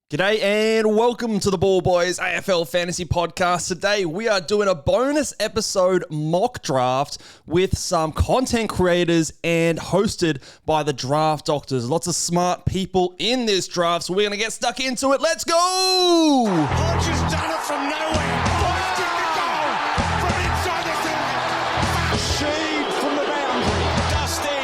G'day and welcome to the Ball Boys AFL Fantasy Podcast. Today we are doing a bonus episode mock draft with some content creators and hosted by the draft doctors. Lots of smart people in this draft, so we're going to get stuck into it. Let's go! Hodge has done it from nowhere. Busted the goal from inside the 30. Sheed from the boundary. Dusty.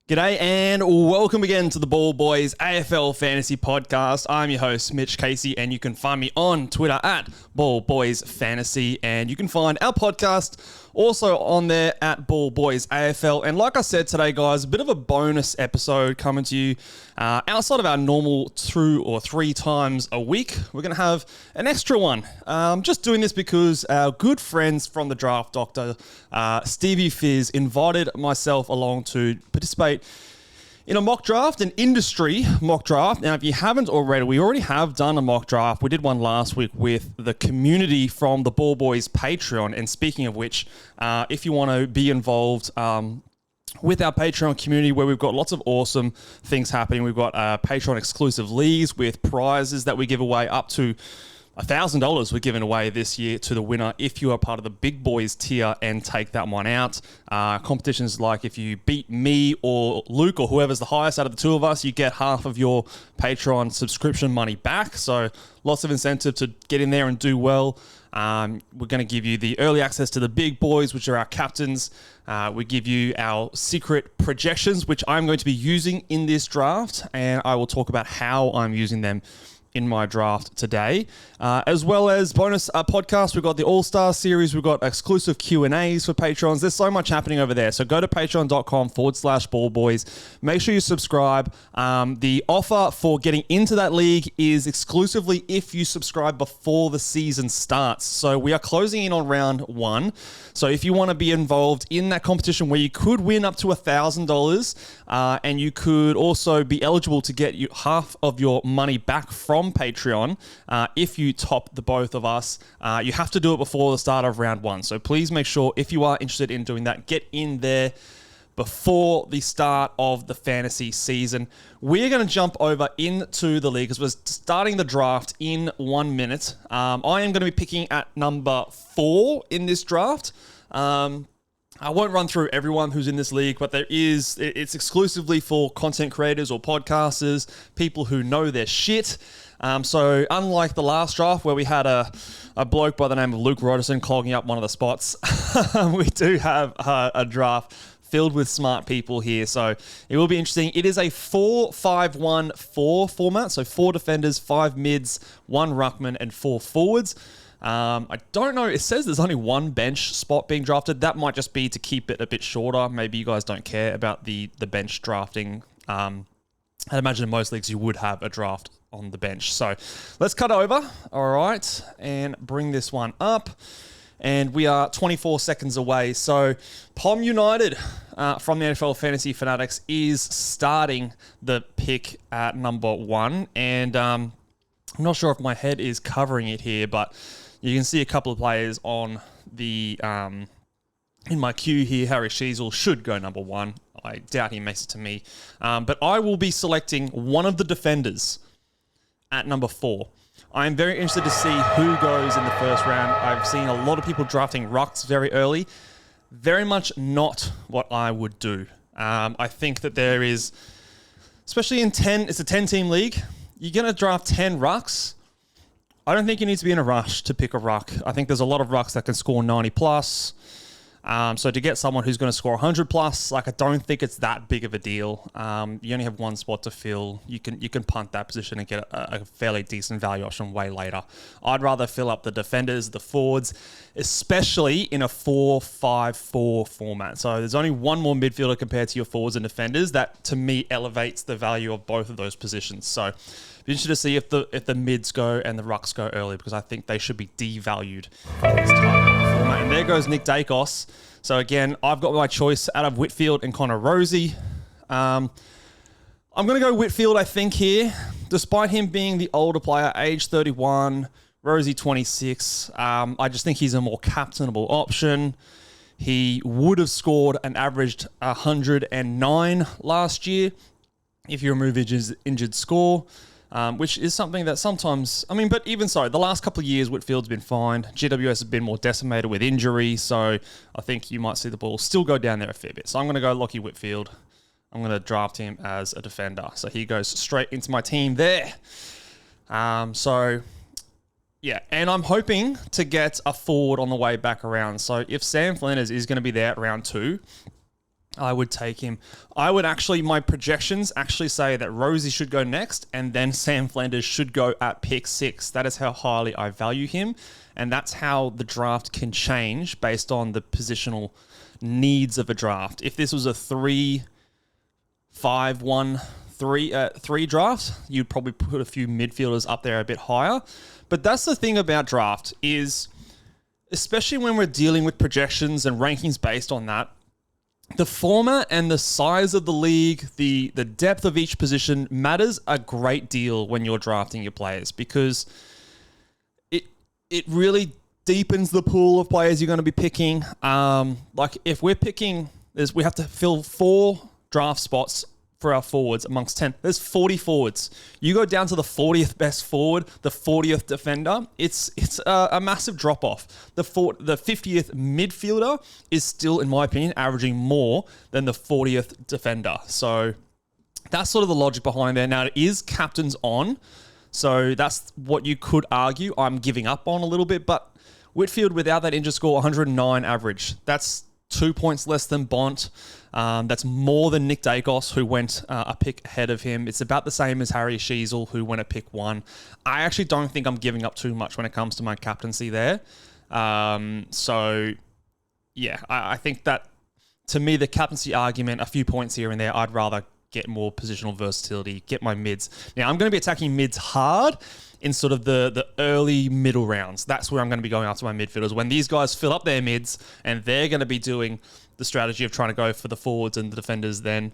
G'day and welcome again to the Ball Boys AFL Fantasy Podcast. I'm your host, Mitch Casey, and you can find me on Twitter at Ball Boys Fantasy, and you can find our podcast also on there at Ball Boys AFL. And like I said today, guys, a bit of a bonus episode coming to you outside of our normal 2 or 3 times a week. We're going to have an extra one. Just doing this because our good friends from the Draft Doctor, Stevie Fizz, invited myself along to participate in a mock draft, an industry mock draft. Now, if you haven't already, we already have done a mock draft. We did one last week with the community from the Ball Boys Patreon. And speaking of which, if you want to be involved with our Patreon community, where we've got lots of awesome things happening. We've got Patreon exclusive leagues with prizes that we give away up to $1,000 we're giving away this year to the winner if you are part of the Big Boys tier and take that one out. Competitions like if you beat me or Luke or whoever's the highest out of the two of us, you get half of your Patreon subscription money back. So lots of incentive to get in there and do well. We're going to give you the early access to the Big Boys, which are our captains. We give you our secret projections, which I'm going to be using in this draft, and I will talk about how I'm using them in my draft today, as well as bonus podcasts. We've got the All-Star Series. We've got exclusive Q&As for Patrons. There's so much happening over there. So go to patreon.com/ballboys. Make sure you subscribe. The offer for getting into that league is exclusively if you subscribe before the season starts. So we are closing in on round 1. So if you want to be involved in that competition where you could win up to $1,000 and you could also be eligible to get half of your money back from Patreon if you top the both of us, you have to do it before the start of round 1. So please make sure, if you are interested in doing that, get in there before the start of the fantasy season. We're going to jump over into the league because we're starting the draft in 1 minute. I am going to be picking at number 4 in this draft. I won't run through everyone who's in this league, but it's exclusively for content creators or podcasters, people who know their shit. So unlike the last draft where we had a bloke by the name of Luke Roderson clogging up one of the spots, we do have a draft filled with smart people here. So it will be interesting. It is a 4-5-1-4 format. So 4 defenders, 5 mids, 1 ruckman, and 4 forwards. I don't know. It says there's only 1 bench spot being drafted. That might just be to keep it a bit shorter. Maybe you guys don't care about the bench drafting. I'd imagine in most leagues you would have a draft on the bench. So let's cut over. All right. And bring this one up. And we are 24 seconds away. So Pom United from the AFL Fantasy Fanatics is starting the pick at number 1. And I'm not sure if my head is covering it here, but you can see a couple of players on the in my queue here. Harry Sheasel should go number 1. I doubt he makes it to me. But I will be selecting one of the defenders at number 4. I am very interested to see who goes in the first round. I've seen a lot of people drafting rucks very early. Very much not what I would do. I think that there is, especially in 10, it's a 10-team league. You're going to draft 10 rucks. I don't think you need to be in a rush to pick a ruck. I think there's a lot of rucks that can score 90 plus. So to get someone who's going to score 100 plus, I don't think it's that big of a deal. You only have 1 spot to fill. You can punt that position and get a fairly decent value option way later. I'd rather fill up the defenders, the forwards, especially in a 4-5-4 format. So there's only 1 more midfielder compared to your forwards and defenders. That, to me, elevates the value of both of those positions. So be interested to see if the mids go and the rucks go early, because I think they should be devalued for this type of format. And there goes Nick Dacos. So again, I've got my choice out of Whitfield and Connor Rosie. I'm going to go Whitfield, I think, here. Despite him being the older player, age 31, Rosie 26, I just think he's a more captainable option. He would have scored and averaged 109 last year if you remove his injured score, which is something that sometimes, but even so, the last couple of years, Whitfield's been fine. GWS has been more decimated with injury, so I think you might see the ball still go down there a fair bit. So I'm going to go Lockie Whitfield. I'm going to draft him as a defender. So he goes straight into my team there. Yeah, and I'm hoping to get a forward on the way back around. So if Sam Flanders is going to be there at round 2, I would take him. My projections actually say that Rosie should go next and then Sam Flanders should go at pick 6. That is how highly I value him. And that's how the draft can change based on the positional needs of a draft. If this was a 3-5-1-3 draft, you'd probably put a few midfielders up there a bit higher. But that's the thing about draft is, especially when we're dealing with projections and rankings based on that, the format and the size of the league, the depth of each position matters a great deal when you're drafting your players, because it really deepens the pool of players you're going to be picking. Like if we're picking, we have to fill 4 draft spots for our forwards amongst 10. There's 40 forwards. You go down to the 40th best forward, the 40th defender. It's a massive drop off. The 50th midfielder is still, in my opinion, averaging more than the 40th defender. So that's sort of the logic behind there. Now it is captains on, so that's what you could argue I'm giving up on a little bit. But Whitfield, without that injury score, 109 average. That's 2 points less than Bont. That's more than Nick Dacos, who went a pick ahead of him. It's about the same as Harry Sheasel, who went a pick 1. I actually don't think I'm giving up too much when it comes to my captaincy there. I think that, to me, the captaincy argument, a few points here and there, I'd rather get more positional versatility, get my mids. Now, I'm going to be attacking mids hard in sort of the early middle rounds. That's where I'm going to be going after my midfielders. When these guys fill up their mids and they're going to be doing the strategy of trying to go for the forwards and the defenders, then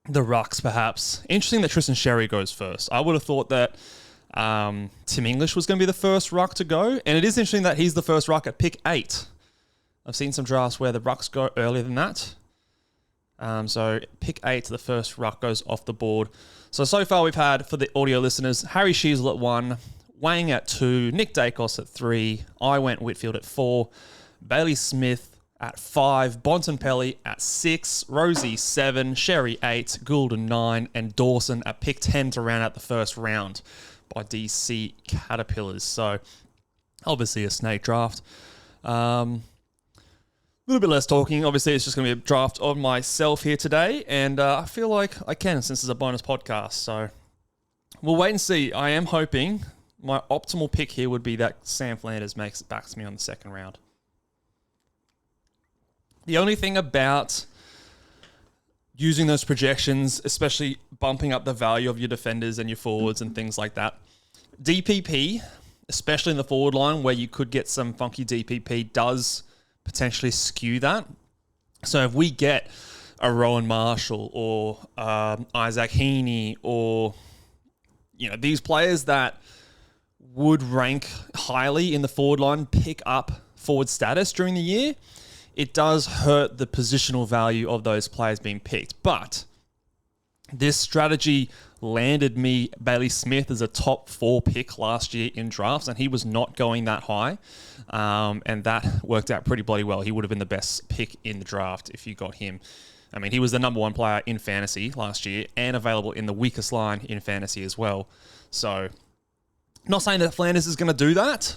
the rucks perhaps. Interesting that Tristan Sherry goes first. I would have thought that Tim English was going to be the first ruck to go. And it is interesting that he's the first ruck at pick 8. I've seen some drafts where the rucks go earlier than that. So pick 8, the first ruck goes off the board. So far we've had, for the audio listeners, Harry Sheasel at 1, Wang at 2, Nick Dacos at 3, I went Whitfield at 4, Bailey Smith at 5, Bontempelli at 6, Rosie 7, Sherry 8, Goulden 9, and Dawson at pick 10 to round out the first round by DC Caterpillars. So obviously a snake draft. A little bit less talking. Obviously, it's just going to be a draft of myself here today, and I feel like I can, since it's a bonus podcast. So we'll wait and see. I am hoping my optimal pick here would be that Sam Flanders makes it back to me on the second round. The only thing about using those projections, especially bumping up the value of your defenders and your forwards and things like that, DPP, especially in the forward line where you could get some funky DPP, does potentially skew that. So if we get a Rowan Marshall or Isaac Heaney or these players that would rank highly in the forward line pick up forward status during the year, it does hurt the positional value of those players being picked. But this strategy landed me Bailey Smith as a top 4 pick last year in drafts, and he was not going that high. And that worked out pretty bloody well. He would have been the best pick in the draft if you got him. I mean, he was the number 1 player in fantasy last year and available in the weakest line in fantasy as well. So, not saying that Flanders is going to do that,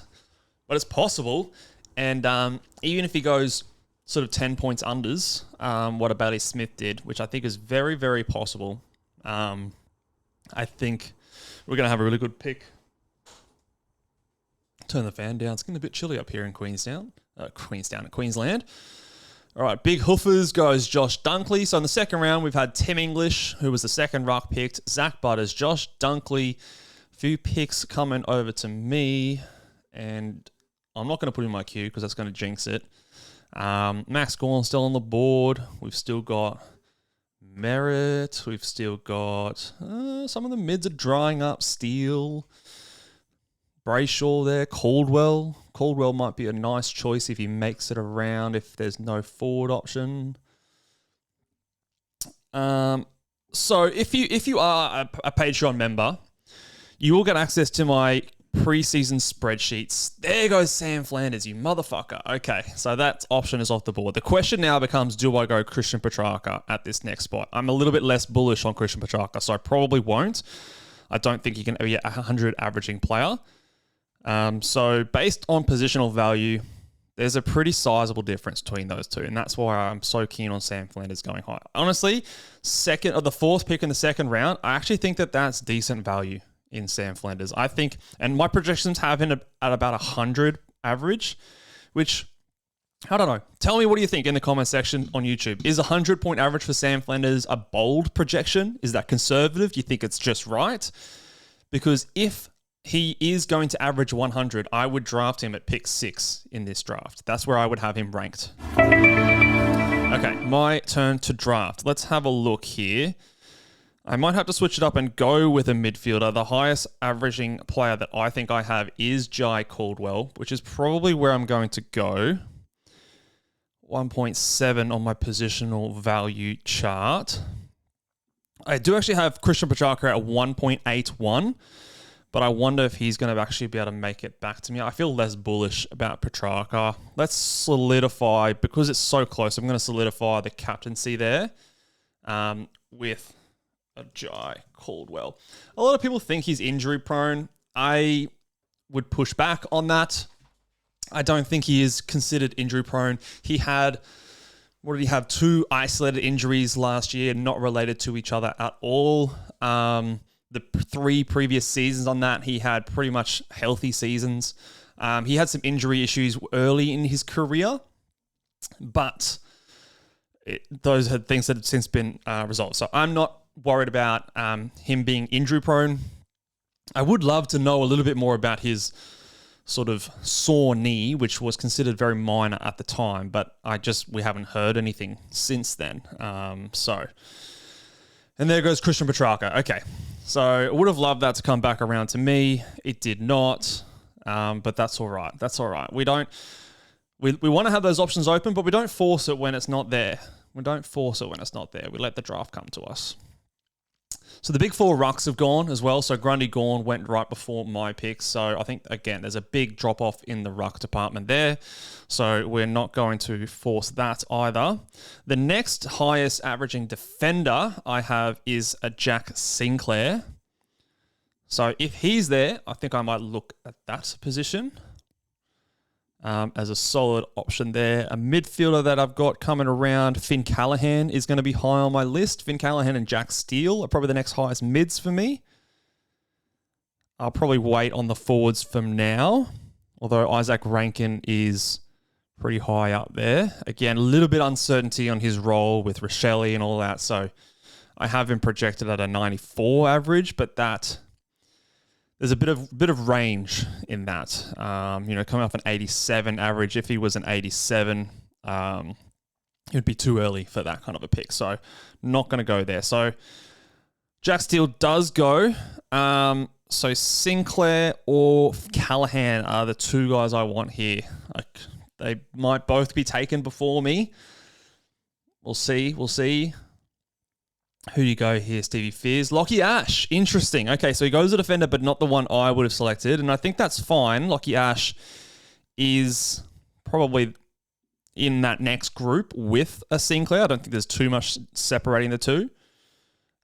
but it's possible. And even if he goes sort of 10 points unders, what a Bailey Smith did, which I think is very, very possible, I think we're going to have a really good pick. Turn the fan down. It's getting a bit chilly up here in Queensland. All right, Big Hoofers goes Josh Dunkley. So in the second round, we've had Tim English, who was the second ruck picked, Zach Butters, Josh Dunkley. A few picks coming over to me, and I'm not going to put in my queue because that's going to jinx it. Max Gorn still on the board. We've still got Merritt. We've still got some of the mids are drying up. Steele, Brayshaw there. Caldwell. Caldwell might be a nice choice if he makes it around, if there's no forward option. So if you are a Patreon member, you will get access to my preseason spreadsheets. There goes Sam Flanders, you motherfucker. Okay, so that option is off the board. The question now becomes, do I go Christian Petrarca at this next spot? I'm a little bit less bullish on Christian Petrarca, so I probably won't. I don't think he can be a 100 averaging player. So based on positional value, there's a pretty sizable difference between those two, and that's why I'm so keen on Sam Flanders going high. Honestly, the fourth pick in the second round, I actually think that that's decent value in Sam Flanders. I think, and my projections have him at about 100 average, which, I don't know. Tell me, what do you think in the comment section on YouTube? Is 100-point average for Sam Flanders a bold projection? Is that conservative? Do you think it's just right? Because if he is going to average 100, I would draft him at pick 6 in this draft. That's where I would have him ranked. Okay, my turn to draft. Let's have a look here. I might have to switch it up and go with a midfielder. The highest averaging player that I think I have is Jai Caldwell, which is probably where I'm going to go. 1.7 on my positional value chart. I do actually have Christian Petrarca at 1.81, but I wonder if he's going to actually be able to make it back to me. I feel less bullish about Petrarca. Let's solidify, because it's so close, I'm going to solidify the captaincy there with a Jai Caldwell. A lot of people think he's injury prone. I would push back on that. I don't think he is considered injury prone. He had, what did he have? 2 isolated injuries last year, not related to each other at all. The 3 previous seasons on that, he had pretty much healthy seasons. He had some injury issues early in his career, but those are things that have since been resolved. So I'm not worried about him being injury prone. I would love to know a little bit more about his sort of sore knee, which was considered very minor at the time, but we haven't heard anything since then. And there goes Christian Petrarca. Okay, so I would have loved that to come back around to me. It did not, but that's all right. That's all right. We want to have those options open, but we don't force it when it's not there. We don't force it when it's not there. We let the draft come to us. So the big 4 rucks have gone as well. So Grundy Gawn went right before my picks. So I think, again, there's a big drop-off in the ruck department there. So we're not going to force that either. The next highest averaging defender I have is a Jack Sinclair. So if he's there, I think I might look at that position as a solid option there. A midfielder that I've got coming around, Finn Callaghan, is going to be high on my list. Finn Callaghan and Jack Steele are probably the next highest mids for me. I'll probably wait on the forwards from now, although Isaac Rankin is pretty high up there. Again, a little bit uncertainty on his role with Rochelle and all that, so I have him projected at a 94 average, but there's a bit of range in that. Coming off an 87 average, if he was an 87, it'd be too early for that kind of a pick. So not going to go there. So Jack Steele does go. So Sinclair or Callaghan are the 2 guys I want here. They might both be taken before me. We'll see. Who do you go here, Stevie Fears? Lockie Ash. Interesting. Okay, so he goes a defender, but not the one I would have selected. And I think that's fine. Lockie Ash is probably in that next group with a Sinclair. I don't think there's too much separating the two.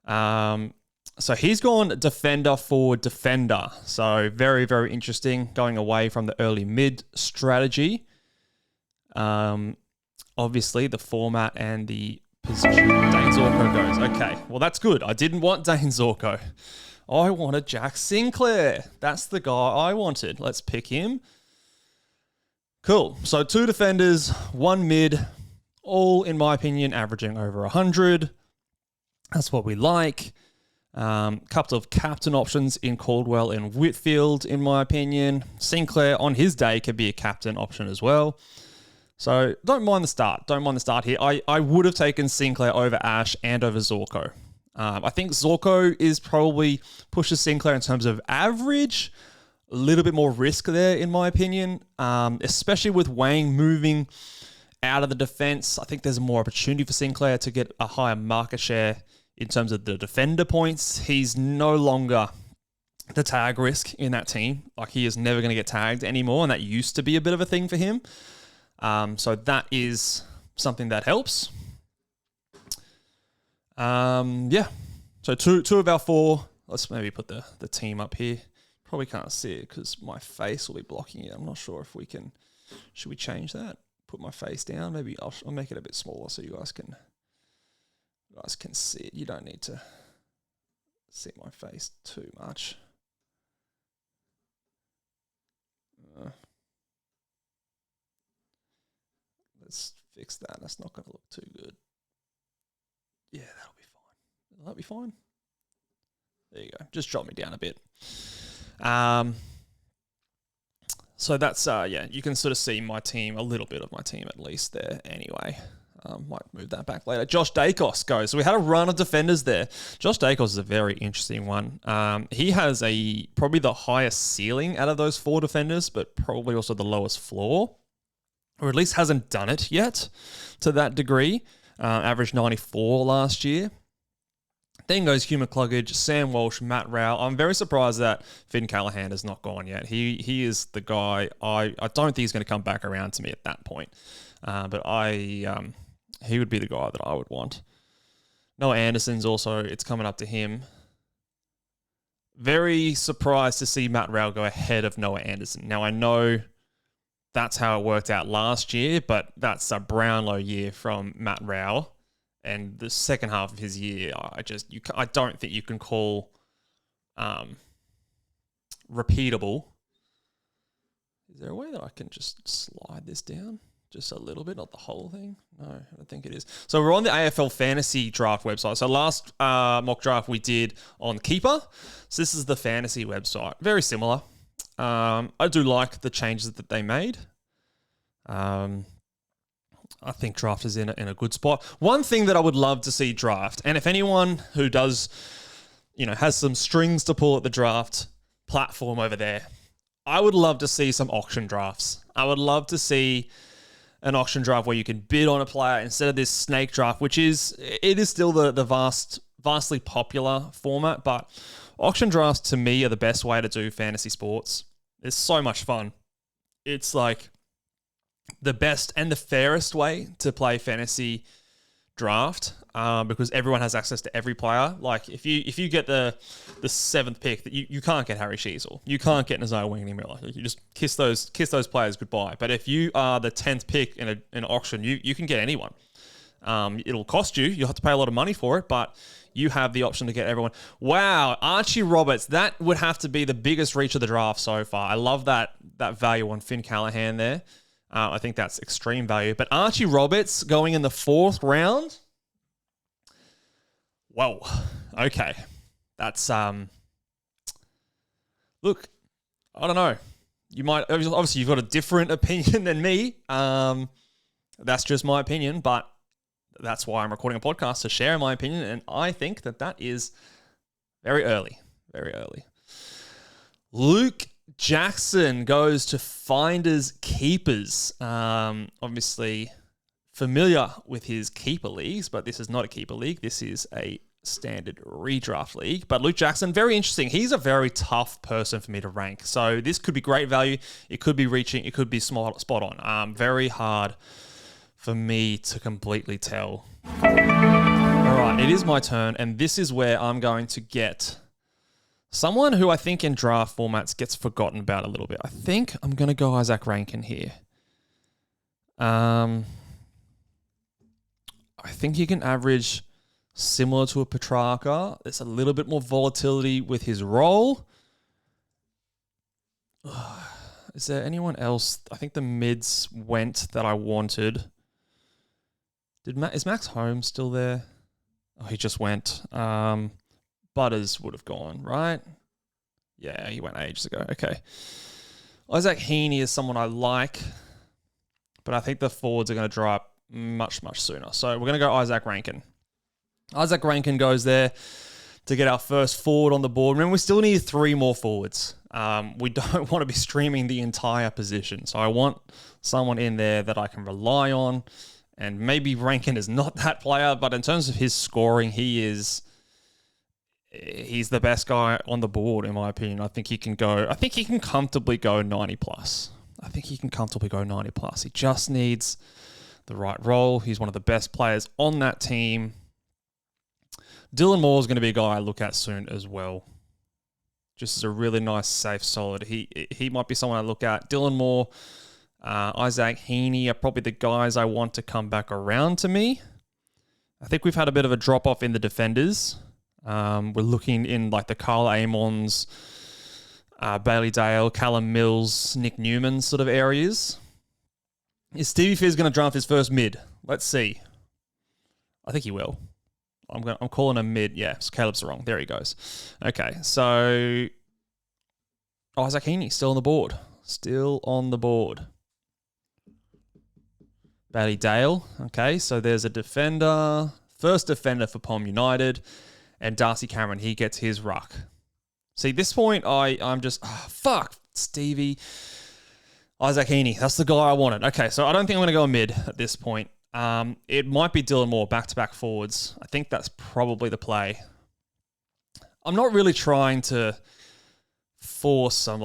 So he's gone defender for defender. So very, very interesting, going away from the early mid strategy. Obviously, the format and the position Dane Zorko goes. Okay, well, that's good. I didn't want Dane Zorko. I wanted Jack Sinclair. That's the guy I wanted. Let's pick him. Cool. So 2 defenders, 1 mid, all, in my opinion, averaging over 100. That's what we like. Couple of captain options in Caldwell and Whitfield, in my opinion. Sinclair, on his day, could be a captain option as well. So don't mind the start. Don't mind the start here. I would have taken Sinclair over Ash and over Zorko. I think Zorko is probably pushes Sinclair in terms of average. A little bit more risk there, in my opinion, especially with Wang moving out of the defense. I think there's more opportunity for Sinclair to get a higher market share in terms of the defender points. He's no longer the tag risk in that team. Like, he is never going to get tagged anymore, and that used to be a bit of a thing for him. So that is something that helps. So two of our four. Let's maybe put the team up here. Probably can't see it because my face will be blocking it. I'm not sure if we can. Should we change that? Put my face down. Maybe I'll make it a bit smaller so you guys can see it. You don't need to see my face too much. Let's fix that. That's not going to look too good. Yeah, that'll be fine. Will that be fine? There you go. Just drop me down a bit. So that's, you can sort of see my team, a little bit of my team at least there anyway. Might move that back later. Josh Dacos goes. So we had a run of defenders there. Josh Dacos is a very interesting one. He has probably the highest ceiling out of those four defenders, but probably also the lowest floor, or at least hasn't done it yet to that degree. Averaged 94 last year. Then goes Hugh McCluggage, Sam Walsh, Matt Rowell. I'm very surprised that Finn Callahan has not gone yet. He is the guy. I don't think he's going to come back around to me at that point. But he would be the guy that I would want. Noah Anderson's also, it's coming up to him. Very surprised to see Matt Rowell go ahead of Noah Anderson. Now, I know that's how it worked out last year, but that's a Brownlow year from Matt Rowell. And the second half of his year, I don't think you can call repeatable. Is there a way that I can just slide this down just a little bit, not the whole thing? No, I don't think it is. So we're on the AFL Fantasy Draft website. So last mock draft we did on Keeper. So this is the fantasy website. Very similar. I do like the changes that they made. I think Draft is in a good spot. One thing that I would love to see Draft, and if anyone who does, has some strings to pull at the Draft platform over there, I would love to see some auction drafts. I would love to see an auction draft where you can bid on a player instead of this snake draft, it is still the vastly popular format, but auction drafts to me are the best way to do fantasy sports. It's so much fun. It's like the best and the fairest way to play fantasy draft because everyone has access to every player. Like if you get the seventh pick, that you can't get Harry Sheasel, you can't get Nazai Wing-Miller. You just kiss those players goodbye. But if you are the 10th pick in an auction, you can get anyone. It'll cost you. You'll have to pay a lot of money for it, but you have the option to get everyone. Wow, Archie Roberts, that would have to be the biggest reach of the draft so far. I love that value on Finn Callahan there. I think that's extreme value. But Archie Roberts going in the 4th round? Whoa. Okay. That's, look, I don't know. You might, obviously you've got a different opinion than me. That's just my opinion, but that's why I'm recording a podcast, to share my opinion. And I think that is very early. Very early. Luke Jackson goes to Finders Keepers. Obviously familiar with his keeper leagues, but this is not a keeper league. This is a standard redraft league. But Luke Jackson, very interesting. He's a very tough person for me to rank. So this could be great value. It could be reaching. It could be spot on. Very hard for me to completely tell. All right, it is my turn, and this is where I'm going to get someone who I think in draft formats gets forgotten about a little bit. I think I'm going to go Isaac Rankin here. I think he can average similar to a Petrarca. There's a little bit more volatility with his role. Is there anyone else? I think the mids went that I wanted. Is Max Holmes still there? Oh, he just went. Butters would have gone, right? Yeah, he went ages ago. Okay. Isaac Heaney is someone I like. but I think the forwards are going to dry up much, much sooner. So we're going to go Isaac Rankin. Isaac Rankin goes there to get our first forward on the board. Remember, we still need 3 more forwards. We don't want to be streaming the entire position. So I want someone in there that I can rely on. And maybe Rankin is not that player, but in terms of his scoring, he's the best guy on the board, in my opinion. I think he can comfortably go 90 plus. He just needs the right role. He's one of the best players on that team. Dylan Moore is going to be a guy I look at soon as well. Just as a really nice, safe, solid. He might be someone I look at. Dylan Moore, Isaac Heaney are probably the guys I want to come back around to me. I think we've had a bit of a drop-off in the defenders. We're looking in like the Carl Amons, Bailey Dale, Callum Mills, Nick Newman sort of areas. Is Stevie Fizz going to draft his first mid? Let's see. I think he will. I'm calling him mid. Yeah, so Caleb's wrong. There he goes. Okay, so Isaac Heaney still on the board. Bailey Dale. Okay, so there's a defender. First defender for Palm United. And Darcy Cameron, he gets his ruck. See, this point, I'm just, fuck, Stevie. Isaac Heaney, that's the guy I wanted. Okay, so I don't think I'm going to go mid at this point. It might be Dylan Moore, back-to-back forwards. I think that's probably the play. I'm not really trying to force some,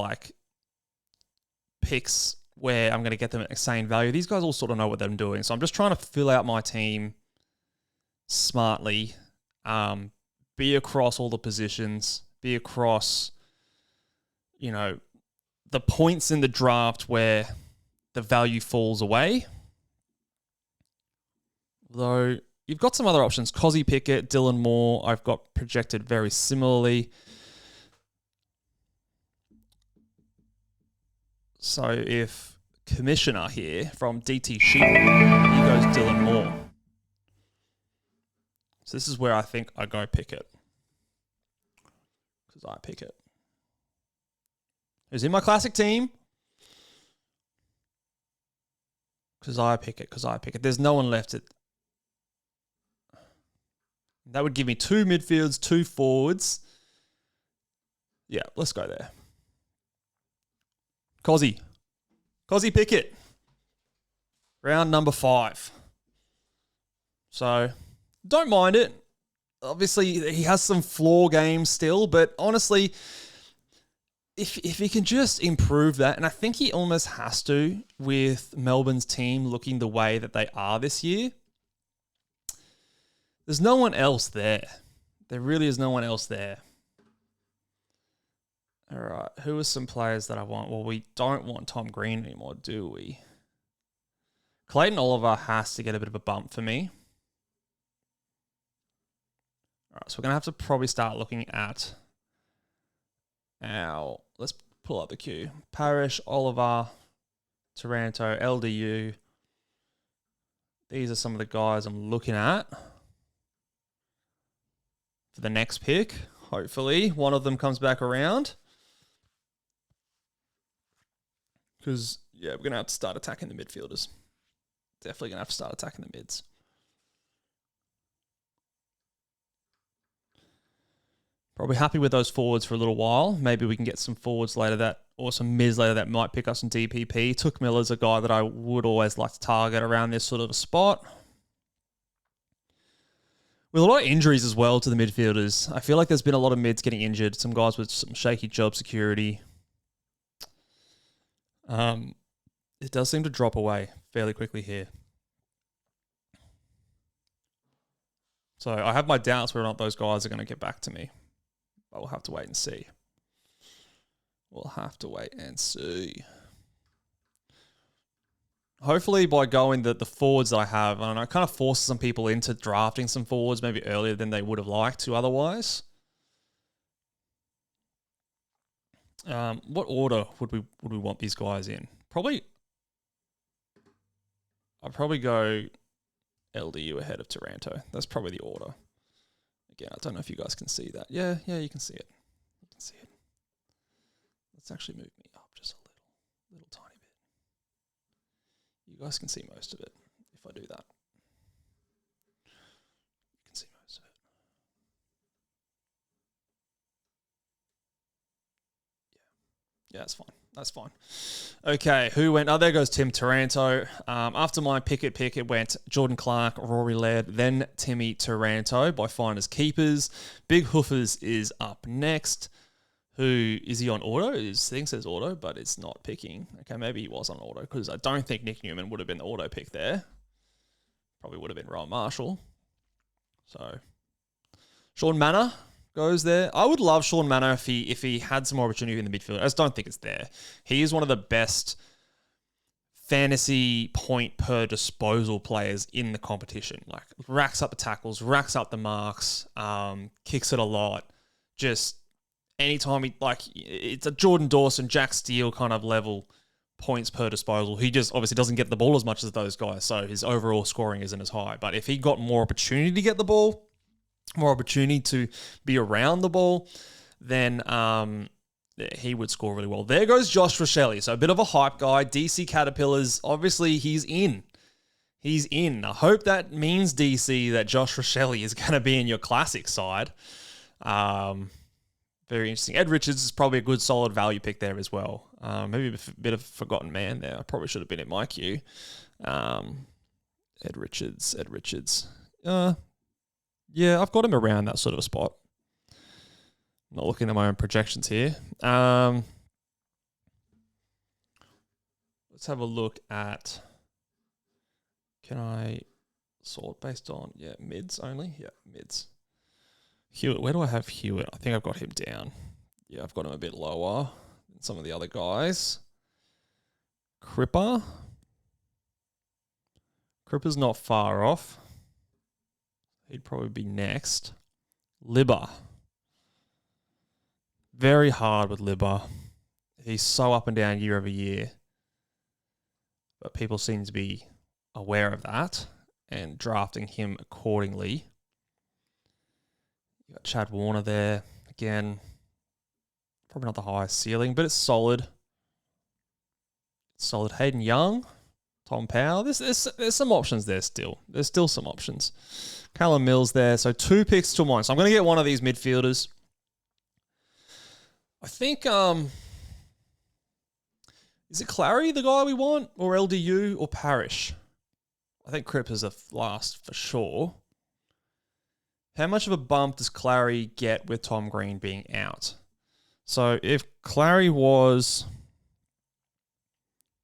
picks where I'm going to get them at insane value. These guys all sort of know what they're doing. So I'm just trying to fill out my team smartly, be across all the positions, be across, the points in the draft where the value falls away. Though you've got some other options. Cozzy Pickett, Dylan Moore, I've got projected very similarly. So if Commissioner here from DT Sheep, he goes Dylan Moore. So this is where I think I go Pickett. Because I pick it. Who's in my classic team? Because I pick it. There's no one left. That would give me 2 midfields, 2 forwards. Yeah, let's go there. Cozzy Pickett. Round number 5. So, don't mind it. Obviously, he has some flaw games still, but honestly, if he can just improve that, and I think he almost has to with Melbourne's team looking the way that they are this year, there's no one else there. There really is no one else there. All right, who are some players that I want? Well, we don't want Tom Green anymore, do we? Clayton Oliver has to get a bit of a bump for me. All right, so we're going to have to probably start looking at let's pull up the queue. Parrish, Oliver, Taranto, LDU. These are some of the guys I'm looking at for the next pick. Hopefully, one of them comes back around. Because, we're going to have to start attacking the midfielders. Definitely going to have to start attacking the mids. Probably happy with those forwards for a little while. Maybe we can get some forwards later or some mids later that might pick up some DPP. Took Miller's a guy that I would always like to target around this sort of a spot. With a lot of injuries as well to the midfielders. I feel like there's been a lot of mids getting injured. Some guys with some shaky job security. It does seem to drop away fairly quickly here. So I have my doubts whether or not those guys are going to get back to me. But we'll have to wait and see. Hopefully by going the forwards that I have, and I kind of forced some people into drafting some forwards maybe earlier than they would have liked to otherwise. What order would we want these guys in? I'd probably go LDU ahead of Taranto. That's probably the order. Again, I don't know if you guys can see that. Yeah, you can see it. Let's actually move me up just a little tiny bit. You guys can see most of it if I do that. You can see most of it. Yeah, that's fine. That's fine. Okay, who went? Oh, there goes Tim Taranto. After my pick, it went Jordan Clark, Rory Laird, then Timmy Taranto by Finders Keepers. Big Hoofers is up next. Who is he on auto? His thing says auto, but it's not picking. Okay, maybe he was on auto because I don't think Nick Newman would have been the auto pick there. Probably would have been Ryan Marshall. So, Sean Manor goes there. I would love Sean Manor if he had some more opportunity in the midfield. I just don't think it's there. He is one of the best fantasy point per disposal players in the competition. Like, racks up the tackles, racks up the marks, kicks it a lot. Just anytime it's a Jordan Dawson, Jack Steele kind of level points per disposal. He just obviously doesn't get the ball as much as those guys, so his overall scoring isn't as high. But if he got more opportunity to get the ball, more opportunity to be around the ball, then he would score really well. There goes Josh Rochelle. So a bit of a hype guy. DC Caterpillars, obviously he's in. He's in. I hope that means, DC, that Josh Rochelle is going to be in your classic side. Very interesting. Ed Richards is probably a good, solid value pick there as well. Maybe a bit of a forgotten man there. I probably should have been in my queue. Ed Richards. Yeah, I've got him around that sort of a spot. Not looking at my own projections here. Let's have a look at... Can I sort based on... Yeah, mids only? Yeah, mids. Hewitt, where do I have Hewitt? I think I've got him down. Yeah, I've got him a bit lower than some of the other guys. Cripper's not far off. He'd probably be next. Libba. Very hard with Libba. He's so up and down year over year. But people seem to be aware of that and drafting him accordingly. You got Chad Warner there. Again, probably not the highest ceiling, but it's solid. It's solid. Hayden Young. Tom Powell. There's some options there still. There's still some options. Callum Mills there. So 2 picks to 1. So I'm going to get one of these midfielders. I think, is it Clary, the guy we want? Or LDU or Parrish? I think Crip is a last for sure. How much of a bump does Clary get with Tom Green being out? So if Clary was...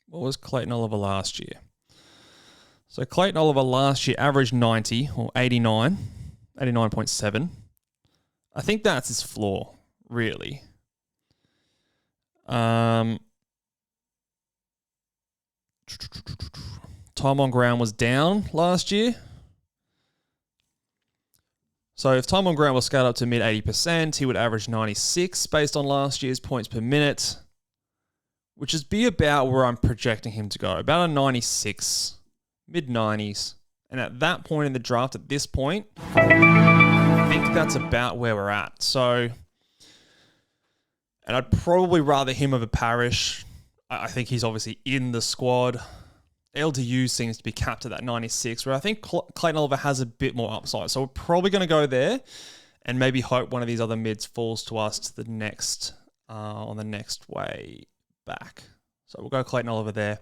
What was Clayton Oliver last year? So Clayton Oliver last year averaged 90 or 89.7. I think that's his floor, really. Time on ground was down last year. So if time on ground was scaled up to mid 80%, he would average 96 based on last year's points per minute, which is be about where I'm projecting him to go, about a 96, mid-90s. And at that point in the draft, at this point, I think that's about where we're at. So, and I'd probably rather him over Parrish. I think he's obviously in the squad. LDU seems to be capped at that 96, where I think Clayton Oliver has a bit more upside. So we're probably going to go there and maybe hope one of these other mids falls to us to the next, on the next way back. So we'll go Clayton Oliver there.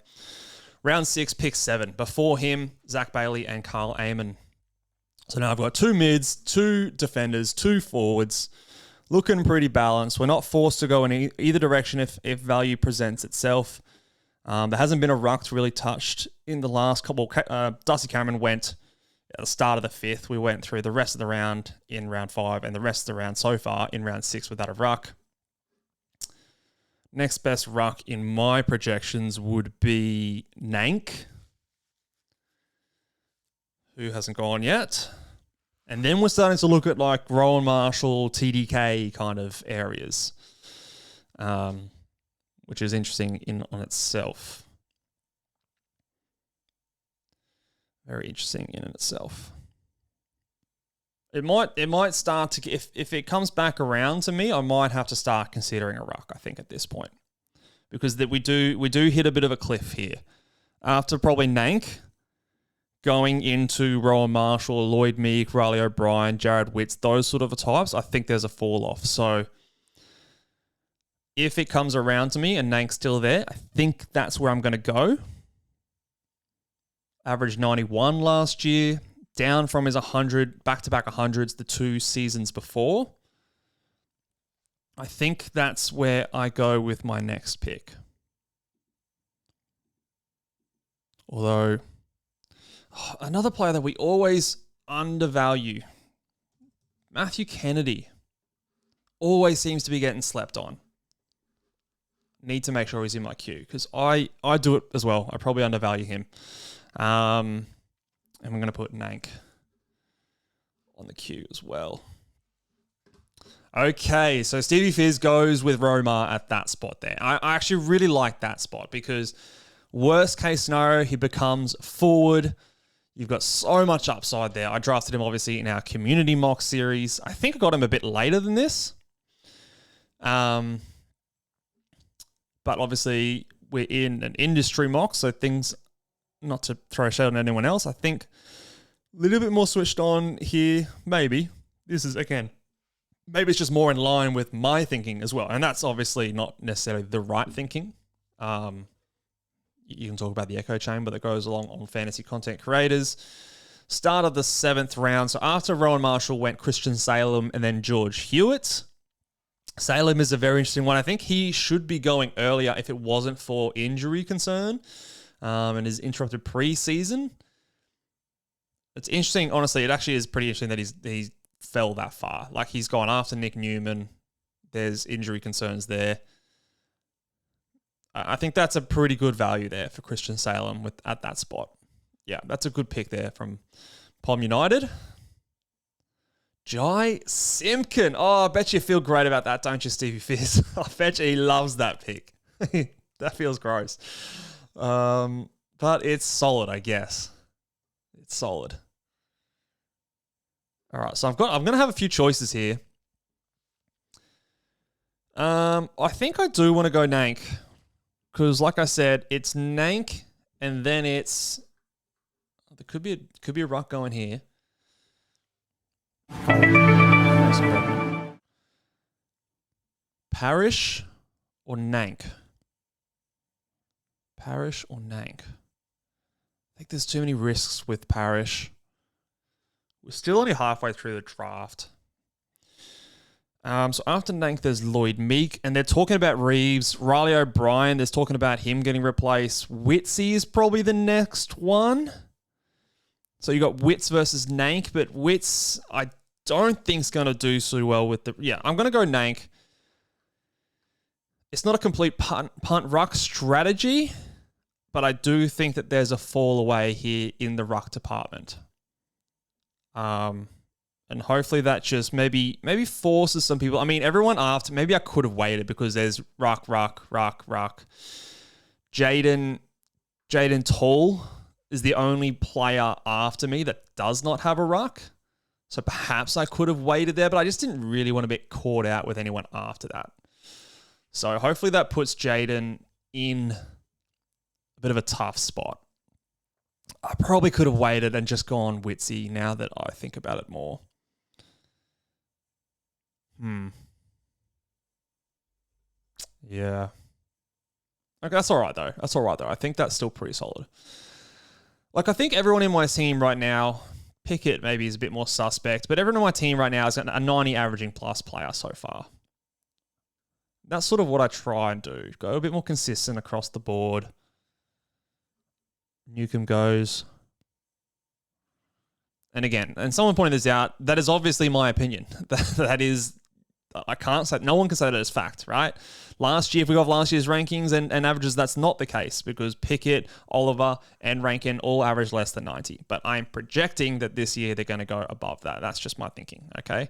Round 6, pick 7. Before him, Zach Bailey and Carl Amon. So now I've got 2 mids, 2 defenders, 2 forwards. Looking pretty balanced. We're not forced to go in either direction if value presents itself. There hasn't been a ruck really touched in the last couple. Darcy Cameron went at the start of the 5th. We went through the rest of the round in round 5 and the rest of the round so far in round 6 without a ruck. Next best ruck in my projections would be Nank, who hasn't gone yet. And then we're starting to look at like Rowan Marshall, TDK kind of areas, which is interesting on itself. Very interesting in itself. It might start to, if it comes back around to me, I might have to start considering a ruck, I think, at this point. Because that we do hit a bit of a cliff here. after probably Nank, going into Rowan Marshall, Lloyd Meek, Riley O'Brien, Jared Witts, those sort of types, I think there's a fall off. So if it comes around to me and Nank's still there, I think that's where I'm going to go. Averaged 91 last year, down from his 100, back-to-back 100s the 2 seasons before. I think that's where I go with my next pick. Although, another player that we always undervalue, Matthew Kennedy, always seems to be getting slept on. Need to make sure he's in my queue because I do it as well. I probably undervalue him. And I'm going to put Nank on the queue as well. Okay, so Stevie Fizz goes with Romar at that spot there. I actually really like that spot because worst case scenario, he becomes forward. You've got so much upside there. I drafted him obviously in our community mock series. I think I got him a bit later than this. But obviously we're in an industry mock, so things, not to throw shade on anyone else, I think a little bit more switched on here. Maybe. This is, again, maybe it's just more in line with my thinking as well. And that's obviously not necessarily the right thinking. You can talk about the echo chamber that goes along on fantasy content creators. Start of the 7th round. So after Rowan Marshall went Christian Salem and then George Hewitt. Salem is a very interesting one. I think he should be going earlier if it wasn't for injury concern and his interrupted preseason. It's interesting, honestly. It actually is pretty interesting that he fell that far. Like, he's gone after Nick Newman. There's injury concerns there. I think that's a pretty good value there for Christian Salem at that spot. Yeah, that's a good pick there from Palm United. Jai Simpkin. Oh, I bet you feel great about that, don't you, Stevie Fizz? I bet you he loves that pick. That feels gross. But it's solid, I guess. It's solid. All right, so I'm going to have a few choices here. I think I do want to go Nank. Because, like I said, it's Nank, and then it's... There could be a Ruck going here. Parrish or Nank? Parrish or Nank? I think there's too many risks with Parrish. We're still only halfway through the draft. So after Nank, there's Lloyd Meek, and they're talking about Reeves. Riley O'Brien, there's talking about him getting replaced. Witsy is probably the next one. So you got Wits versus Nank, but Wits, I don't think is going to do so well with the... Yeah, I'm going to go Nank. It's not a complete punt ruck strategy, but I do think that there's a fall away here in the ruck department. And hopefully that just maybe forces some people. I mean, everyone after, maybe I could have waited because there's Ruck. Jaden Tall is the only player after me that does not have a ruck. So perhaps I could have waited there, but I just didn't really want to be caught out with anyone after that. So hopefully that puts Jaden in a bit of a tough spot. I probably could have waited and just gone Witsy now that I think about it more. Yeah. Okay, that's all right, though. I think that's still pretty solid. Like, I think everyone in my team right now, Pickett maybe is a bit more suspect, but everyone in my team right now is a 90 averaging plus player so far. That's sort of what I try and do. Go a bit more consistent across the board. Newcomb goes. And again, and someone pointed this out, that is obviously my opinion. That is, I can't say, no one can say that as fact, right? Last year, if we got last year's rankings and averages, that's not the case because Pickett, Oliver, and Rankin all average less than 90. But I'm projecting that this year they're going to go above that. That's just my thinking, okay?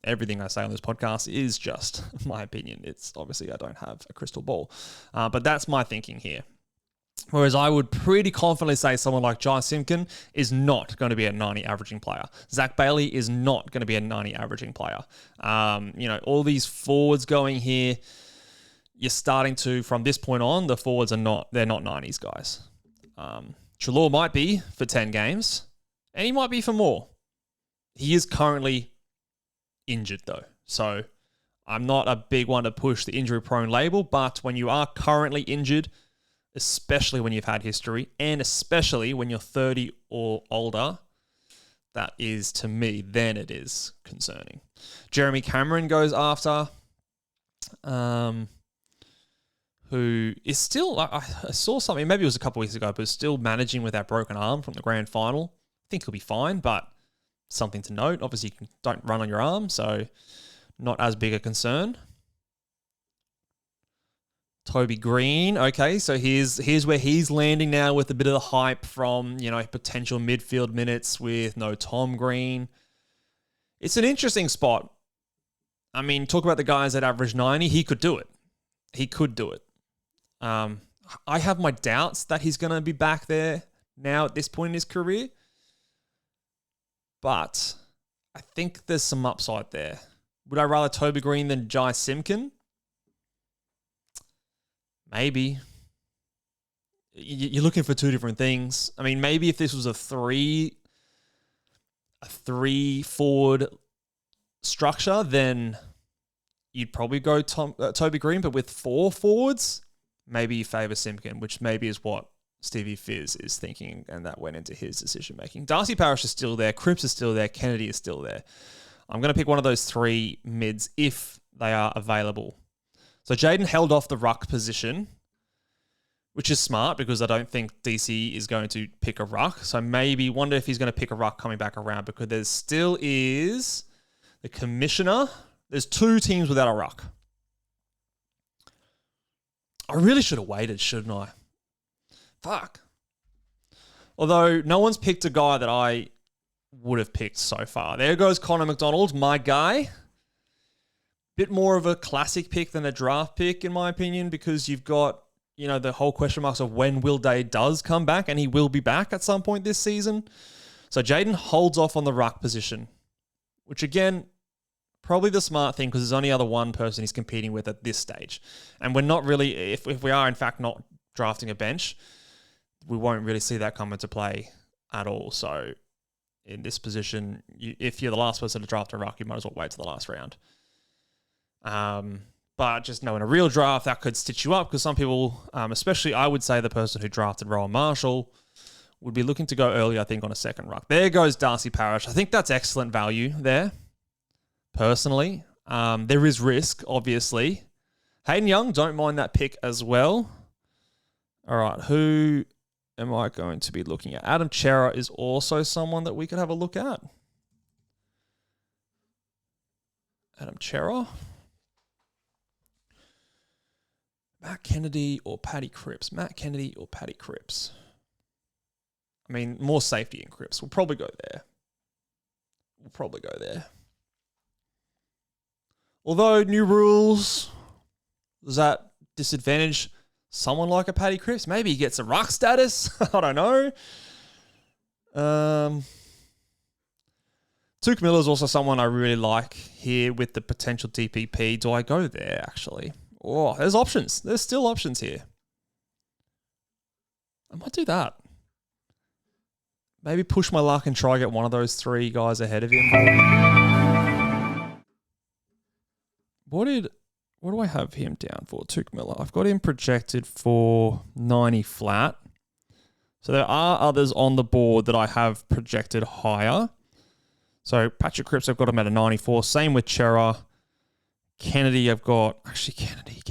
Everything I say on this podcast is just my opinion. It's obviously I don't have a crystal ball. But that's my thinking here. Whereas I would pretty confidently say someone like Jai Simpkin is not going to be a 90 averaging player. Zach Bailey is not going to be a 90 averaging player. All these forwards going here, you're starting to, from this point on, the forwards they're not 90s guys. Treloar might be for 10 games, and he might be for more. He is currently injured, though. So I'm not a big one to push the injury-prone label, but when you are currently injured, especially when you've had history, and especially when you're 30 or older, that is, to me, then it is concerning. Jeremy Cameron goes after, who is still, I saw something, maybe it was a couple weeks ago, but still managing with that broken arm from the grand final. I think he'll be fine, but something to note. Obviously, you don't run on your arm, so not as big a concern. Toby Green, okay, so here's where he's landing now with a bit of the hype from, potential midfield minutes with no Tom Green. It's an interesting spot. I mean, talk about the guys that average 90. He could do it. He could do it. I have my doubts that he's going to be back there now at this point in his career. But I think there's some upside there. Would I rather Toby Green than Jai Simkin? Maybe. You're looking for two different things. I mean, maybe if this was a three forward structure, then you'd probably go Toby Green. But with 4 forwards, maybe you favour Simpkin, which maybe is what Stevie Fizz is thinking, and that went into his decision-making. Darcy Parish is still there. Cripps is still there. Kennedy is still there. I'm going to pick one of those 3 mids if they are available. So Jaden held off the ruck position, which is smart because I don't think DC is going to pick a ruck. So maybe wonder if he's going to pick a ruck coming back around, because there still is the commissioner. There's 2 teams without a ruck. I really should have waited, shouldn't I? Fuck. Although no one's picked a guy that I would have picked so far. There goes Connor McDonald, my guy. Bit more of a classic pick than a draft pick, in my opinion, because you've got, the whole question marks of when Will Day does come back, and he will be back at some point this season. So Jaden holds off on the ruck position, which again, probably the smart thing because there's only other one person he's competing with at this stage. And we're not really, if we are in fact not drafting a bench, we won't really see that come into play at all. So in this position, if you're the last person to draft a ruck, you might as well wait to the last round. But just knowing a real draft, that could stitch you up because some people, especially I would say the person who drafted Rowan Marshall, would be looking to go early, I think, on a second ruck. There goes Darcy Parish. I think that's excellent value there, personally. There is risk, obviously. Hayden Young, don't mind that pick as well. All right, who am I going to be looking at? Adam Chera is also someone that we could have a look at. Adam Chera. Matt Kennedy or Paddy Cripps? Matt Kennedy or Paddy Cripps? I mean, more safety in Cripps. We'll probably go there. Although, new rules, does that disadvantage someone like a Paddy Cripps? Maybe he gets a ruck status. I don't know. Tuke Miller is also someone I really like here with the potential DPP. Do I go there, actually? Oh, there's options. There's still options here. I might do that. Maybe push my luck and try to get one of those 3 guys ahead of him. What do I have him down for? Tuke Miller. I've got him projected for 90 flat. So there are others on the board that I have projected higher. So Patrick Cripps, I've got him at a 94. Same with Chera. Kennedy, I've got... Actually, Kennedy.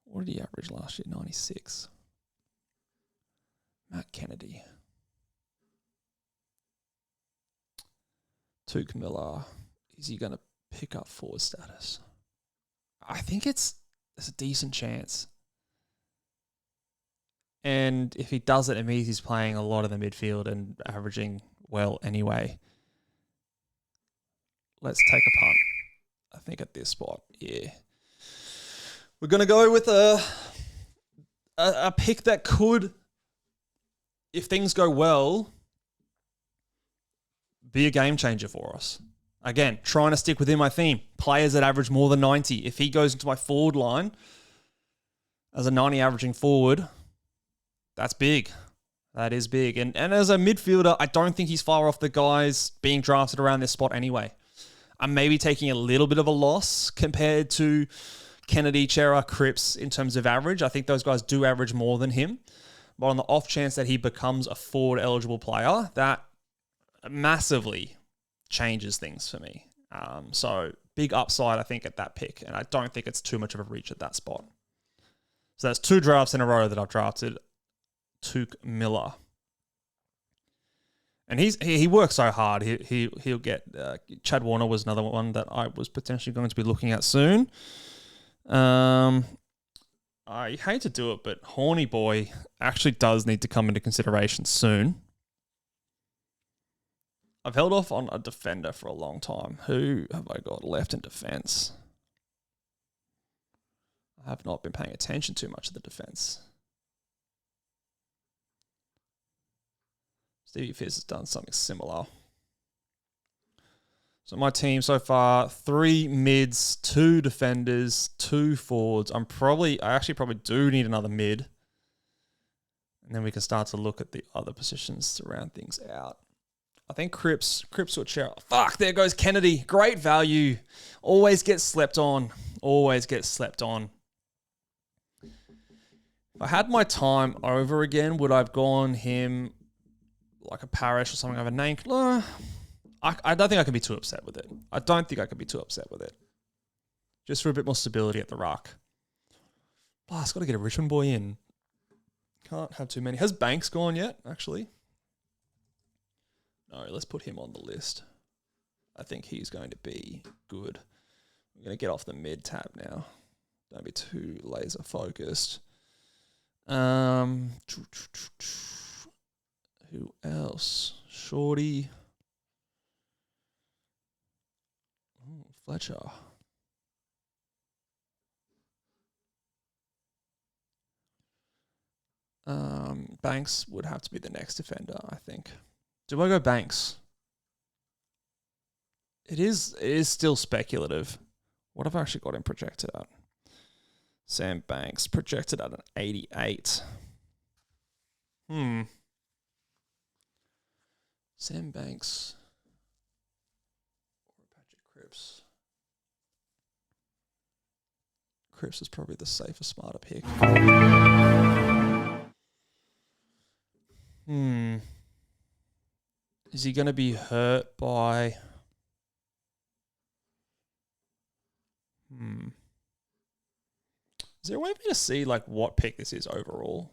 What did he average last year? 96. Matt Kennedy. Tuke Miller. Is he going to pick up forward status? I think there's a decent chance. And if he does it, it means he's playing a lot of the midfield and averaging well anyway. Let's take a punt. I think at this spot, yeah. We're going to go with a pick that could, if things go well, be a game changer for us. Again, trying to stick within my theme. Players that average more than 90. If he goes into my forward line, as a 90 averaging forward, that's big. That is big. And as a midfielder, I don't think he's far off the guys being drafted around this spot anyway. I'm maybe taking a little bit of a loss compared to Kennedy, Chera, Cripps in terms of average. I think those guys do average more than him. But on the off chance that he becomes a forward-eligible player, that massively changes things for me. So big upside, I think, at that pick. And I don't think it's too much of a reach at that spot. So that's 2 drafts in a row that I've drafted Tuke Miller. And he works so hard. He'll get... Chad Warner was another one that I was potentially going to be looking at soon. I hate to do it, but Horny Boy actually does need to come into consideration soon. I've held off on a defender for a long time. Who have I got left in defense? I have not been paying attention too much to the defense. Stevie Fizz has done something similar. So my team so far, 3 mids, 2 defenders, 2 forwards. I actually probably do need another mid. And then we can start to look at the other positions to round things out. I think Cripps or Chera. Fuck, there goes Kennedy. Great value. Always gets slept on. If I had my time over again, would I have gone him like a Parish or something of a name? I don't think I could be too upset with it. Just for a bit more stability at the Ruck. Got to get a Richmond boy in. Can't have too many. Has Banks gone yet, actually? No, let's put him on the list. I think he's going to be good. I'm going to get off the mid tab now. Don't be too laser focused. Who else? Shorty. Ooh, Fletcher. Banks would have to be the next defender, I think. Do I go Banks? It is still speculative. What have I actually got him projected at? Sam Banks projected at an 88. Sam Banks or Patrick Cripps. Cripps is probably the safer, smarter pick. Is he going to be hurt by... Is there a way for me to see like what pick this is overall?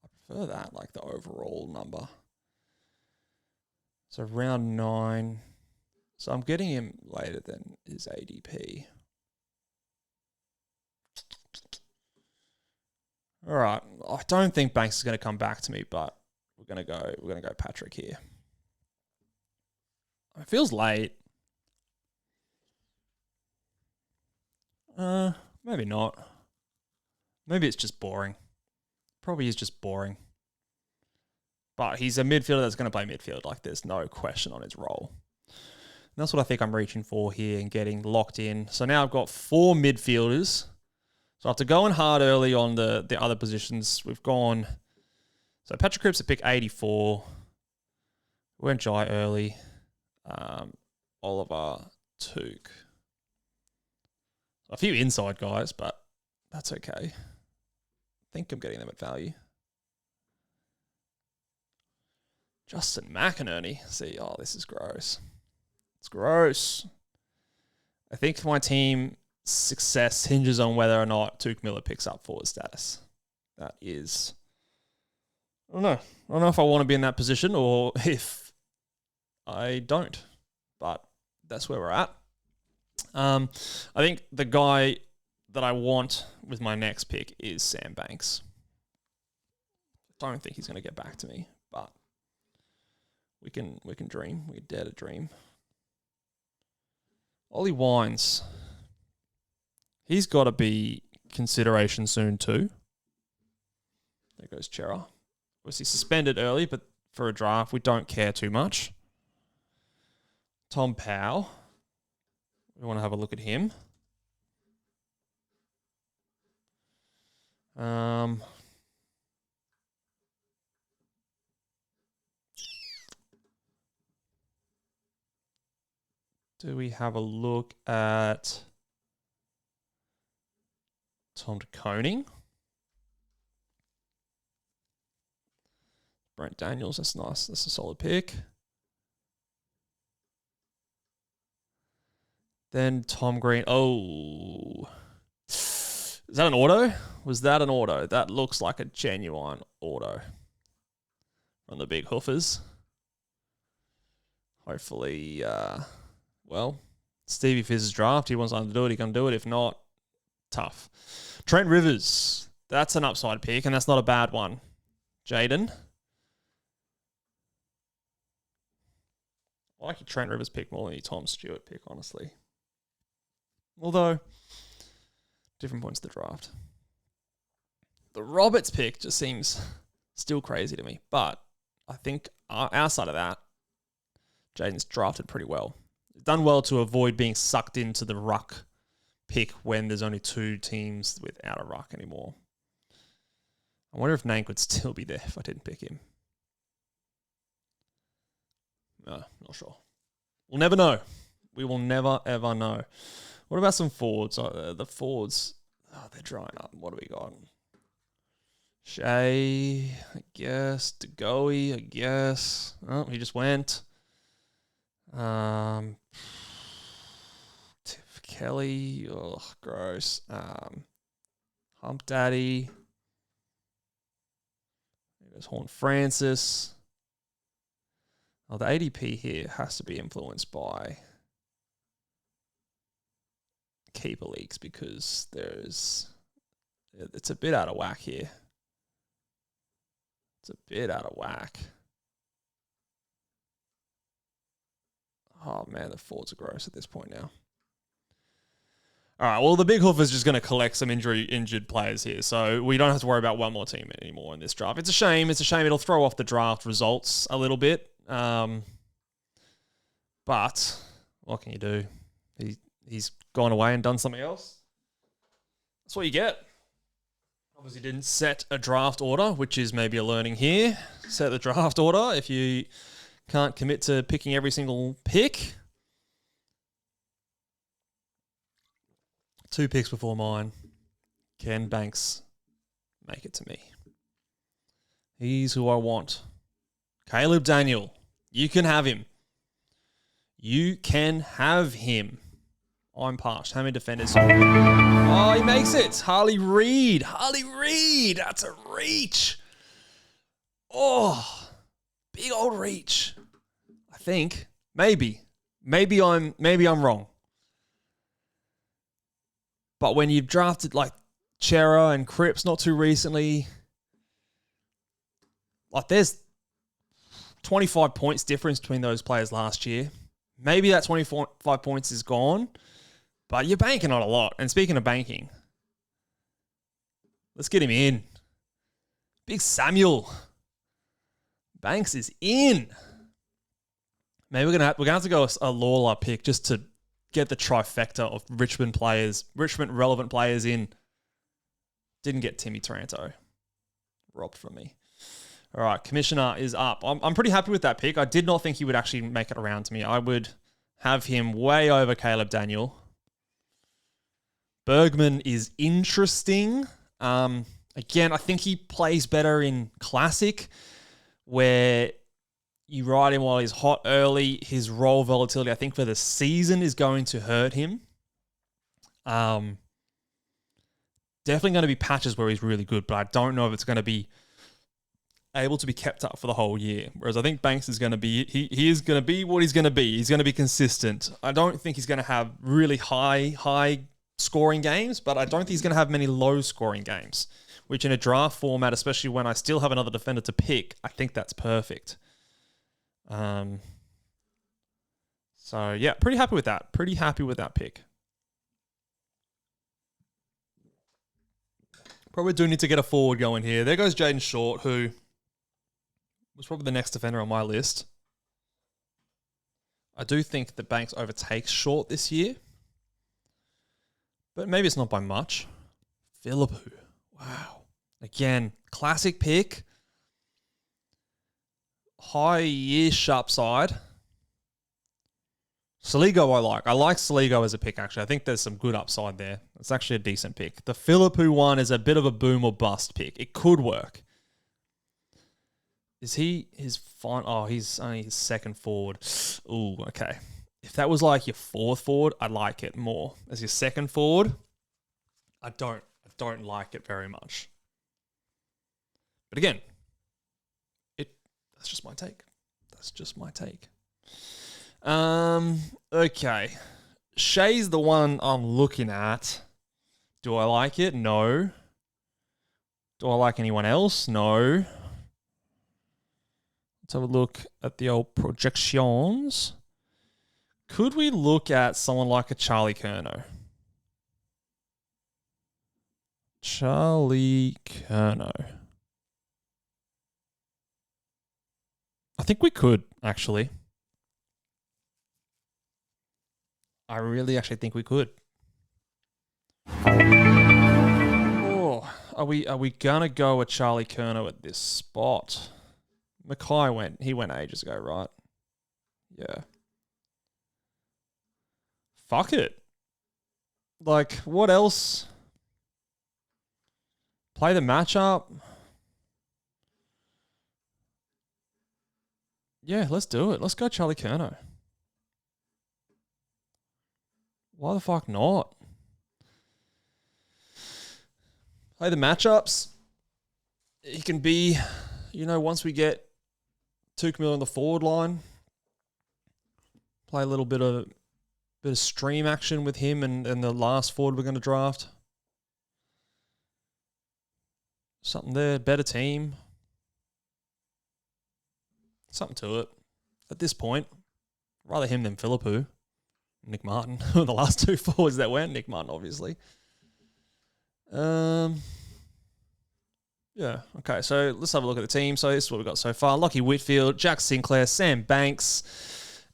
I prefer that, like the overall number. So round 9. So I'm getting him later than his ADP. All right. I don't think Banks is going to come back to me, but we're going to go Patrick here. It feels late. Maybe not. Maybe it's just boring. Probably is just boring. But he's a midfielder that's going to play midfield. Like, there's no question on his role. And that's what I think I'm reaching for here and getting locked in. So now I've got 4 midfielders. So after going hard early on the other positions, we've gone... So Patrick Cripps at pick 84. We went Jai early. Oliver, Tuke. A few inside guys, but that's okay. I think I'm getting them at value. Justin McInerney. See, this is gross. It's gross. I think my team's success hinges on whether or not Tuke Miller picks up forward status. That is... I don't know. I don't know if I want to be in that position or if I don't. But that's where we're at. I think the guy that I want with my next pick is Sam Banks. Don't think he's going to get back to me, but we can dream. We can dare to dream. Ollie Wines. He's got to be consideration soon too. There goes Chera. Obviously suspended early, but for a draft, we don't care too much. Tom Powell. We want to have a look at him. Do we have a look at Tom de Koning? Brent Daniels, that's nice. That's a solid pick. Then Tom Green. Oh. Is that an auto? Was that an auto? That looks like a genuine auto from the big hoofers. Hopefully, Stevie Fizz's draft. He wants to do it. He can do it. If not, tough. Trent Rivers. That's an upside pick, and that's not a bad one. Jaden. I like your Trent Rivers pick more than your Tom Stewart pick, honestly. Although, different points of the draft. The Roberts pick just seems still crazy to me. But I think outside of that, Jaden's drafted pretty well. He's done well to avoid being sucked into the Ruck pick when there's only 2 teams without a Ruck anymore. I wonder if Nank would still be there if I didn't pick him. No, not sure. We'll never know. We will never, ever know. What about some forwards? The forwards, they're drying up. What do we got? Shea, I guess. DeGoey, I guess. Oh, he just went. Tiff Kelly, ugh, gross. Hump Daddy. There's Horn Francis. Oh, the ADP here has to be influenced by keeper leagues because it's a bit out of whack here. It's a bit out of whack. Oh, man, the forwards are gross at this point now. All right, well, the big hoof is just going to collect some injured players here, so we don't have to worry about one more team anymore in this draft. It's a shame. It's a shame. It'll throw off the draft results a little bit. But what can you do? He's gone away and done something else. That's what you get. Obviously didn't set a draft order, which is maybe a learning here. Set the draft order if you can't commit to picking every single pick. 2 picks before mine. Can Banks make it to me? He's who I want. Caleb Daniel. You can have him. You can have him. I'm parched. How many defenders? Oh, he makes it. Harley Reid. Harley Reid. That's a reach. Oh, big old reach. I think. Maybe I'm wrong. But when you've drafted like Chera and Cripps not too recently, like there's 25 points difference between those players last year. Maybe that 25 points is gone, but you're banking on a lot. And speaking of banking, let's get him in. Big Samuel. Banks is in. Maybe we're gonna have to go a Lawler pick just to get the trifecta of Richmond relevant players in. Didn't get Timmy Taranto. Robbed from me. All right, Commissioner is up. I'm pretty happy with that pick. I did not think he would actually make it around to me. I would have him way over Caleb Daniel. Bergman is interesting. Again, I think he plays better in Classic, where you ride him while he's hot early. His role volatility, I think, for the season is going to hurt him. Definitely going to be patches where he's really good, but I don't know if it's going to be able to be kept up for the whole year. Whereas I think Banks is going to be, he is going to be what he's going to be. He's going to be consistent. I don't think he's going to have really high scoring games, but I don't think he's going to have many low scoring games, which in a draft format, especially when I still have another defender to pick, I think that's perfect. So yeah, pretty happy with that. Pretty happy with that pick. Probably do need to get a forward going here. There goes Jaden Short, who was probably the next defender on my list. I do think that Banks overtakes Short this year, but maybe it's not by much. Philippou. Wow. Again, classic pick. High-ish upside. Saligo I like. I like Saligo as a pick, actually. I think there's some good upside there. It's actually a decent pick. The Philippou one is a bit of a boom or bust pick. It could work. Is he his fine? Oh, he's only his second forward. Ooh, okay. If that was like your fourth forward, I'd like it more. As your second forward, I don't like it very much. But again, that's just my take. That's just my take. Okay. Shea's the one I'm looking at. Do I like it? No. Do I like anyone else? No. Let's have a look at the old projections. Could we look at someone like a Charlie Curnow? Charlie Curnow. I think we could, actually. I really actually think we could. Oh, are we gonna go with Charlie Curnow at this spot? Mackay went ages ago, right? Yeah. Fuck it. Like, what else? Play the matchup. Yeah, let's do it. Let's go Charlie Curnow. Why the fuck not? Play the matchups. He can be, once we get Tuchel on the forward line, play a little bit of stream action with him and the last forward we're going to draft. Something there, better team. Something to it. At this point, rather him than Philippou. Nick Martin. The last two forwards that went. Nick Martin, obviously. Yeah. Okay, so let's have a look at the team. So this is what we've got so far. Lockie Whitfield, Jack Sinclair, Sam Banks.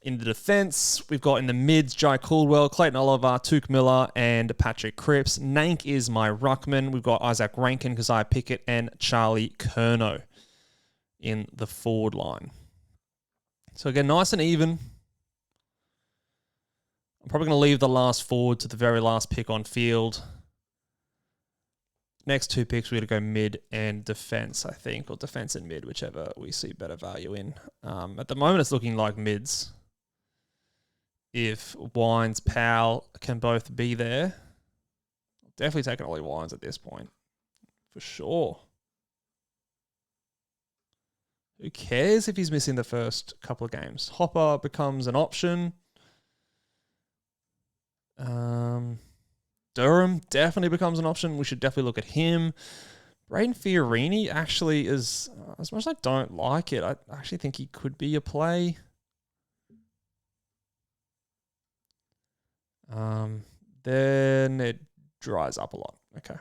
In the defence, we've got in the mids, Jai Caldwell, Clayton Oliver, Tuke Miller, and Patrick Cripps. Nank is my ruckman. We've got Isaac Rankin, Keziah Pickett, and Charlie Curnow in the forward line. So again, nice and even. I'm probably going to leave the last forward to the very last pick on field. Next two picks, we're going to go mid and defense, I think, or defense and mid, whichever we see better value in. At the moment, it's looking like mids. If Wines, Powell can both be there, definitely taking Ollie Wines at this point, for sure. Who cares if he's missing the first couple of games? Hopper becomes an option. Durham definitely becomes an option. We should definitely look at him. Braden Fiorini actually is, as much as I don't like it, I actually think he could be a play. Then it dries up a lot. Okay.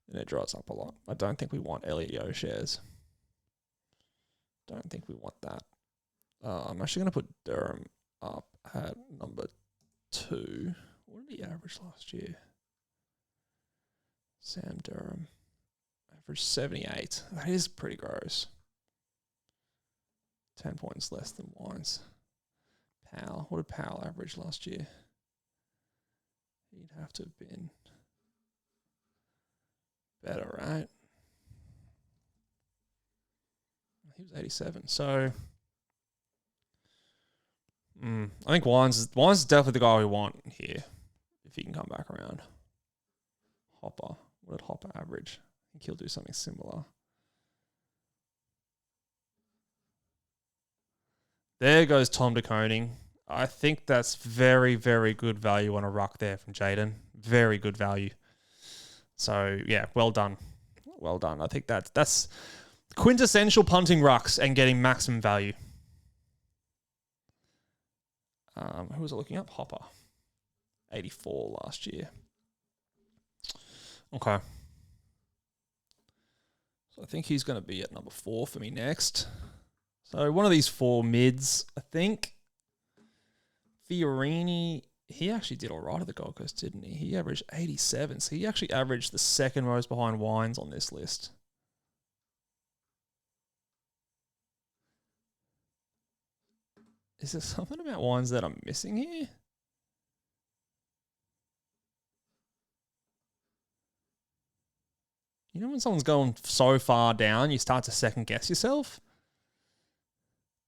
Then it dries up a lot. I don't think we want Elliot Yeo shares. Don't think we want that. I'm actually going to put Durham up at number 2. What did he average last year? Sam Durham. Average 78. That is pretty gross. 10 points less than Wines. Powell. What did Powell average last year? He'd have to have been better, right? He was 87. So I think Wines is definitely the guy we want here, if he can come back around. Hopper. What did Hopper average? I think he'll do something similar. There goes Tom de Koning. I think that's very, very good value on a ruck there from Jaden. Very good value. So, yeah, well done. Well done. I think that's quintessential punting rucks and getting maximum value. Who was I looking up? Hopper. 84 last year. Okay. So I think he's going to be at number 4 for me next. So one of these 4 mids, I think. Fiorini he actually did all right at the Gold Coast, didn't he? He averaged 87. So he actually averaged the second most behind Wines on this list. Is there something about Wines that I'm missing here? You know when someone's going so far down, you start to second guess yourself?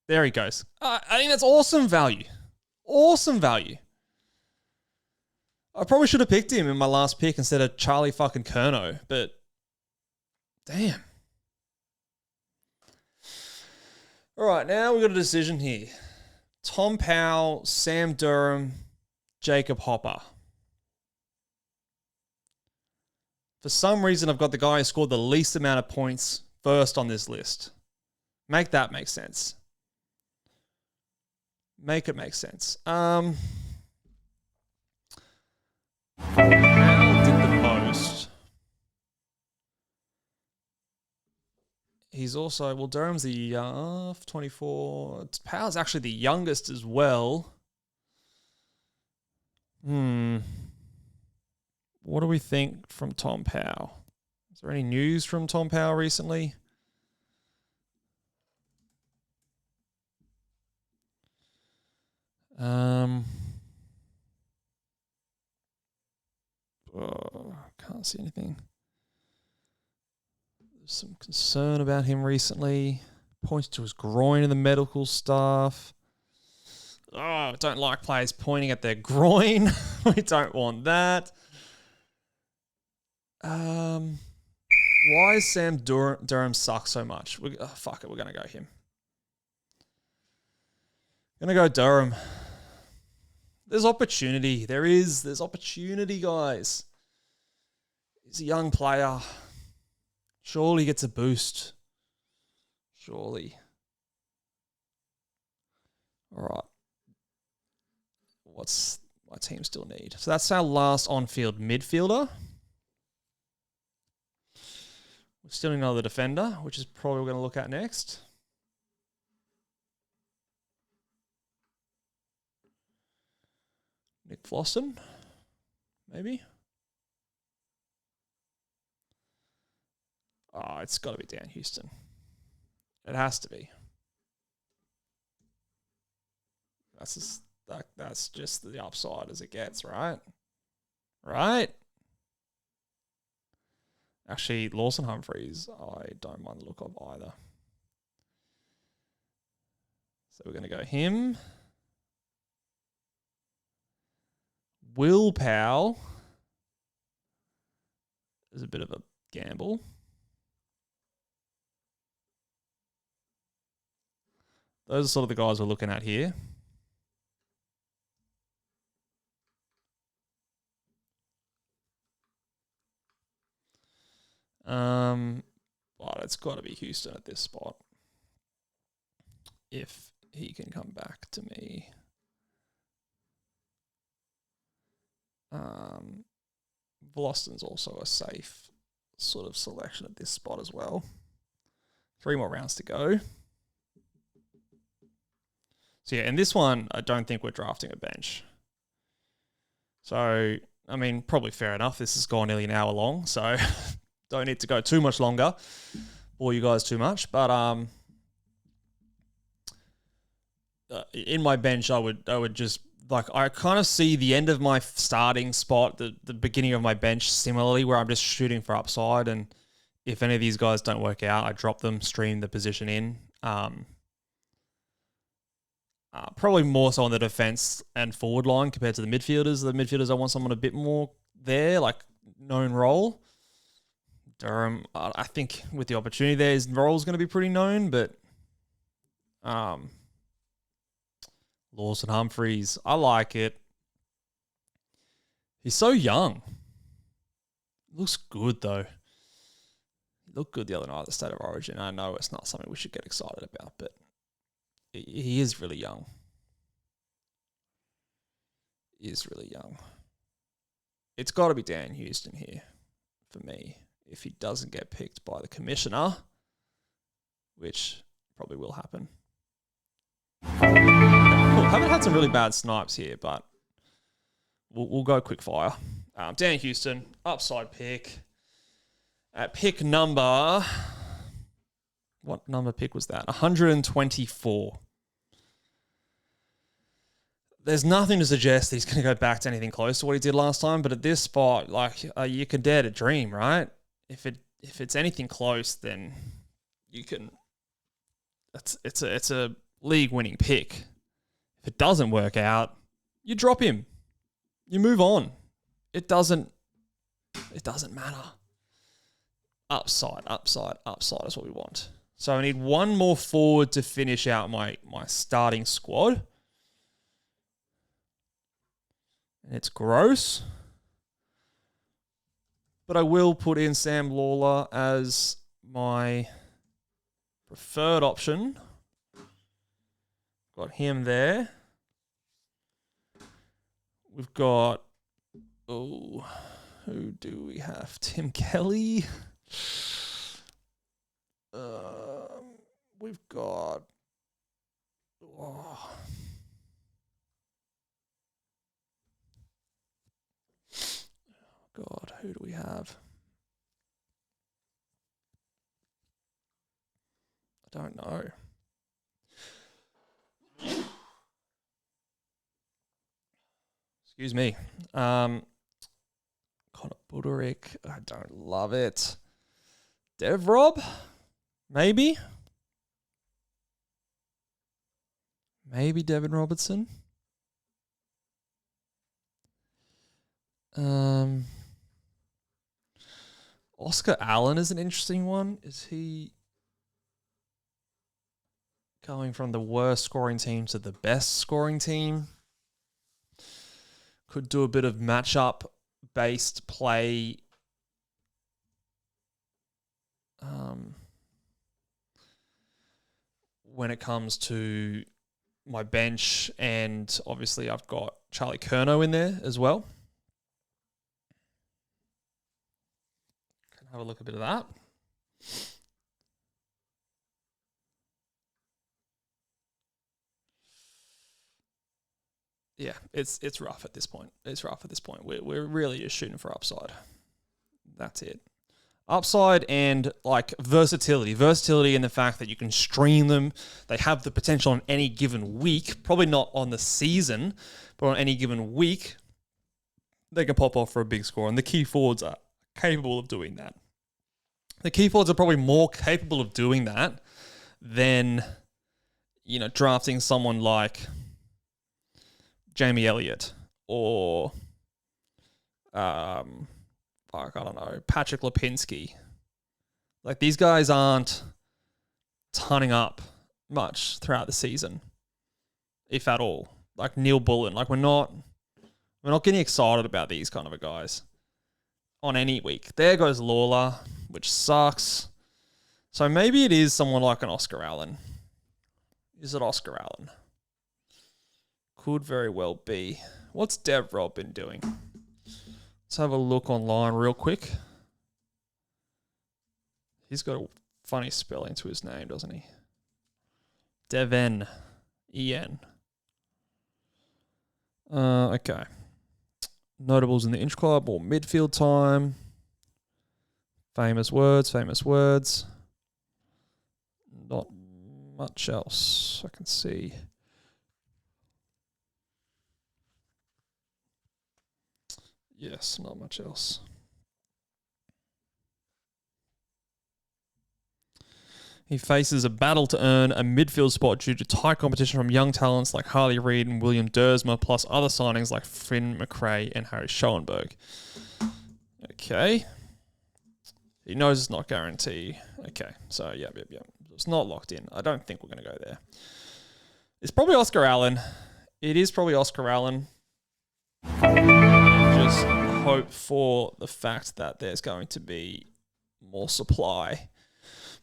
There he goes. I think that's awesome value. Awesome value. I probably should have picked him in my last pick instead of Charlie fucking Curnow, but damn. All right, now we've got a decision here. Tom Powell, Sam Durham, Jacob Hopper. For some reason, I've got the guy who scored the least amount of points first on this list. Make that make sense. Make it make sense. Powell did the most. He's also, well, Durham's the 24. Powell's actually the youngest as well. What do we think from Tom Powell? Is there any news from Tom Powell recently? Can't see anything. There's some concern about him recently. Points to his groin in the medical staff. Oh, don't like players pointing at their groin. We don't want that. Why is Sam Durham suck so much? Fuck it, we're going to go him. Going to go Durham. There's opportunity. There's opportunity, guys. He's a young player. Surely he gets a boost. Surely. All right. What's my team still need? So that's our last on-field midfielder. We still need another defender, which is probably what we're going to look at next. Nick Flosson, maybe. Oh, it's got to be Dan Houston. It has to be. That's just the upside as it gets, right? Right? Actually, Lawson Humphreys, I don't mind the look of either. So we're going to go him. Will Powell is a bit of a gamble. Those are sort of the guys we're looking at here. But it's got to be Houston at this spot. If he can come back to me. Vloston's also a safe sort of selection at this spot as well. 3 more rounds to go. So yeah, in this one, I don't think we're drafting a bench. So, I mean, probably fair enough. This has gone nearly an hour long, so don't need to go too much longer. Bore you guys too much. But in my bench, I would just, like, I kind of see the end of my starting spot, the beginning of my bench similarly, where I'm just shooting for upside. And if any of these guys don't work out, I drop them, stream the position in. Probably more so on the defense and forward line compared to the midfielders. The midfielders, I want someone a bit more there, like known role. Durham, I think with the opportunity there, his role is going to be pretty known, but Lawson Humphreys, I like it. He's so young. Looks good, though. He looked good the other night at the State of Origin. I know it's not something we should get excited about, but he is really young. He is really young. It's got to be Dan Houston here for me. If he doesn't get picked by the commissioner, which probably will happen. Haven't had some really bad snipes here, but we'll go quick fire. Dan Houston, upside pick. At pick number... What number pick was that? 124. There's nothing to suggest that he's going to go back to anything close to what he did last time, but at this spot, like, you can dare to dream, right? If it's anything close, then you can... It's a league-winning pick. If it doesn't work out, you drop him. You move on. It doesn't matter. Upside is what we want. So I need one more forward to finish out my starting squad. And it's gross. But I will put in Sam Lawler as my preferred option. Got him there. We've got... Oh, who do we have? Tim Kelly. We've got... Oh. God, who do we have? I don't know. Excuse me. Conor Buderick. I don't love it. Dev Rob? Maybe? Maybe Devin Robertson? Oscar Allen is an interesting one. Is he going from the worst scoring team to the best scoring team? Could do a bit of matchup-based play. When it comes to my bench, and obviously I've got Charlie Curnow in there as well. Can have a look at a bit of that. Yeah, it's rough at this point. We're really just shooting for upside. That's it. Upside and like versatility. Versatility in the fact that you can stream them. They have the potential on any given week. Probably not on the season, but on any given week, they can pop off for a big score. And the key forwards are capable of doing that. The key forwards are probably more capable of doing that than, drafting someone like Jamie Elliott or I don't know, Patrick Lipinski. Like, these guys aren't turning up much throughout the season, if at all. Like Neil Bullen, like we're not getting excited about these kind of guys on any week. There goes Lawler, which sucks. So maybe it is someone like an Oscar Allen. Is it Oscar Allen? Could very well be. What's Dev Rob been doing? Let's have a look online real quick. He's got a funny spelling to his name, doesn't he? Devin. E-N. Okay. Notables in the Inch Club or midfield time. Famous words. Not much else I can see. Yes, not much else. He faces a battle to earn a midfield spot due to tight competition from young talents like Harley Reid and William Dersma, plus other signings like Finn McRae and Harry Schoenberg. Okay. He knows it's not guaranteed. Okay, so yep. It's not locked in. I don't think we're going to go there. It's probably Oscar Allen. It is probably Oscar Allen. Just hope for the fact that there's going to be more supply.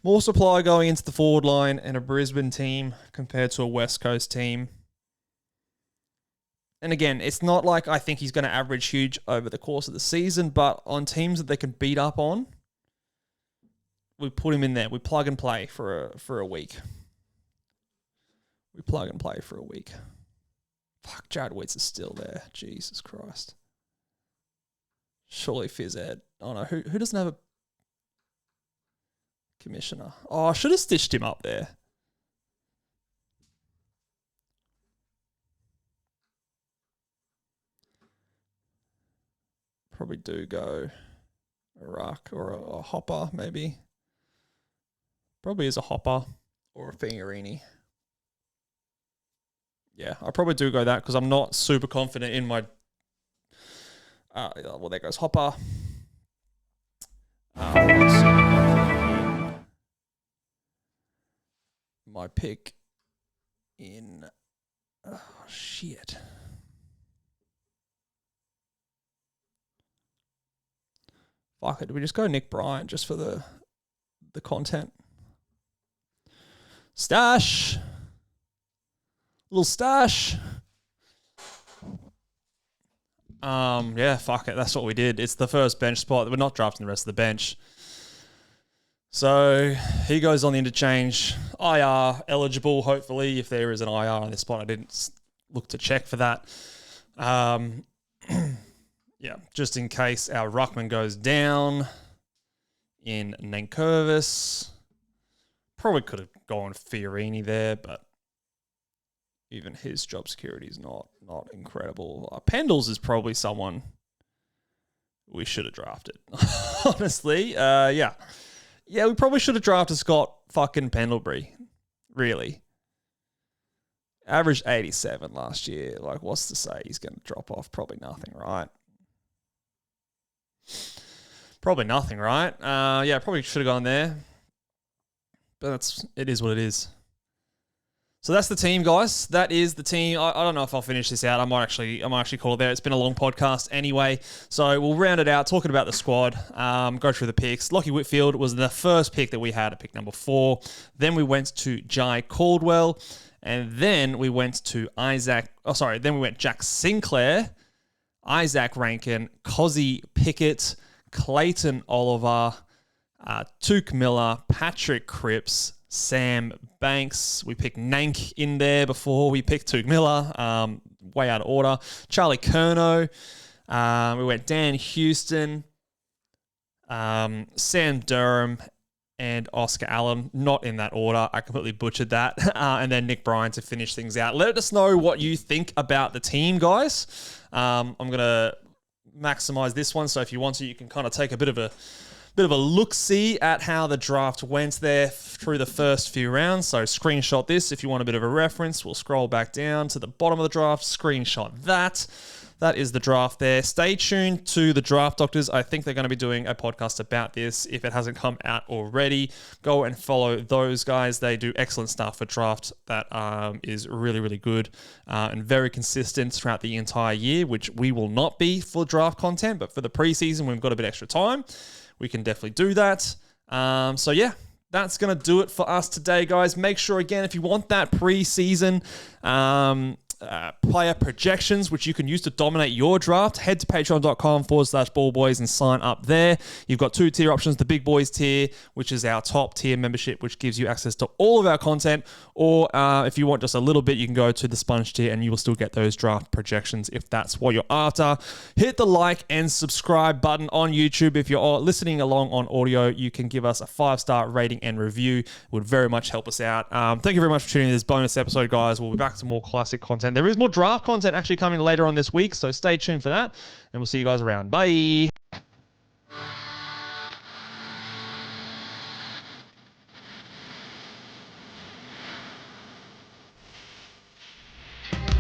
More supply going into the forward line and a Brisbane team compared to a West Coast team. And again, it's not like I think he's going to average huge over the course of the season, but on teams that they can beat up on, we put him in there. We plug and play for a week. Fuck, Jared Witts is still there. Jesus Christ. Surely Phys Ed. Oh no, who doesn't have a commissioner? Oh, I should have stitched him up there. Probably do go a Ruck or a Hopper, maybe. Probably is a Hopper or a Fingarini. Yeah, I probably do go that because I'm not super confident in my... well, there goes Hopper. My pick in... Oh, shit. Fuck it, do we just go Nick Bryant just for the content? Stash! Little stash. Yeah, fuck it. That's what we did. It's the first bench spot. We're not drafting the rest of the bench. So he goes on the interchange. IR eligible, hopefully, if there is an IR on this spot. I didn't look to check for that. Yeah, just in case our Ruckman goes down in Nankervis. Probably could have gone Fiorini there, but even his job security is not incredible. Pendles is probably someone we should have drafted. Honestly, yeah, we probably should have drafted Scott fucking Pendlebury. Really, averaged 87 last year. Like, what's to say he's going to drop off? Probably nothing, right? Probably nothing, right? Yeah, probably should have gone there, but it is what it is. So that's the team, guys. That is the team. I don't know if I'll finish this out. I might actually call it there. It's been a long podcast anyway. So we'll round it out talking about the squad, go through the picks. Lockie Whitfield was the first pick that we had at pick number 4. Then we went to Jai Caldwell. And then we went to then we went Jack Sinclair, Isaac Rankin, Cozzy Pickett, Clayton Oliver, Tuke Miller, Patrick Cripps, Sam Banks. We picked Nank in there before we picked Tuke Miller. Way out of order. Charlie Curnow. We went Dan Houston, Sam Durham, and Oscar Allen. Not in that order. I completely butchered that. And then Nick Bryan to finish things out. Let us know what you think about the team, guys. I'm going to maximize this one. So if you want to, you can kind of take a bit of a look-see at how the draft went there through the first few rounds. So screenshot this if you want a bit of a reference. We'll scroll back down to the bottom of the draft, screenshot that. That is the draft there. Stay tuned to the Draft Doctors. I think they're going to be doing a podcast about this. If it hasn't come out already, go and follow those guys. They do excellent stuff for draft that is really, really good and very consistent throughout the entire year, which we will not be for draft content, but for the preseason, we've got a bit extra time. We can definitely do that. So yeah, that's going to do it for us today, guys. Make sure, again, if you want that preseason player projections, which you can use to dominate your draft, head to patreon.com/ballboys and sign up there. You've got 2 tier options, the Big Boys tier, which is our top tier membership, which gives you access to all of our content. Or if you want just a little bit, you can go to the Sponge tier and you will still get those draft projections if that's what you're after. Hit the like and subscribe button on YouTube. If you're listening along on audio, you can give us a 5-star rating and review. It would very much help us out. Thank you very much for tuning in this bonus episode, guys. We'll be back to more classic content. There is more draft content actually coming later on this week, so stay tuned for that, and we'll see you guys around. Bye.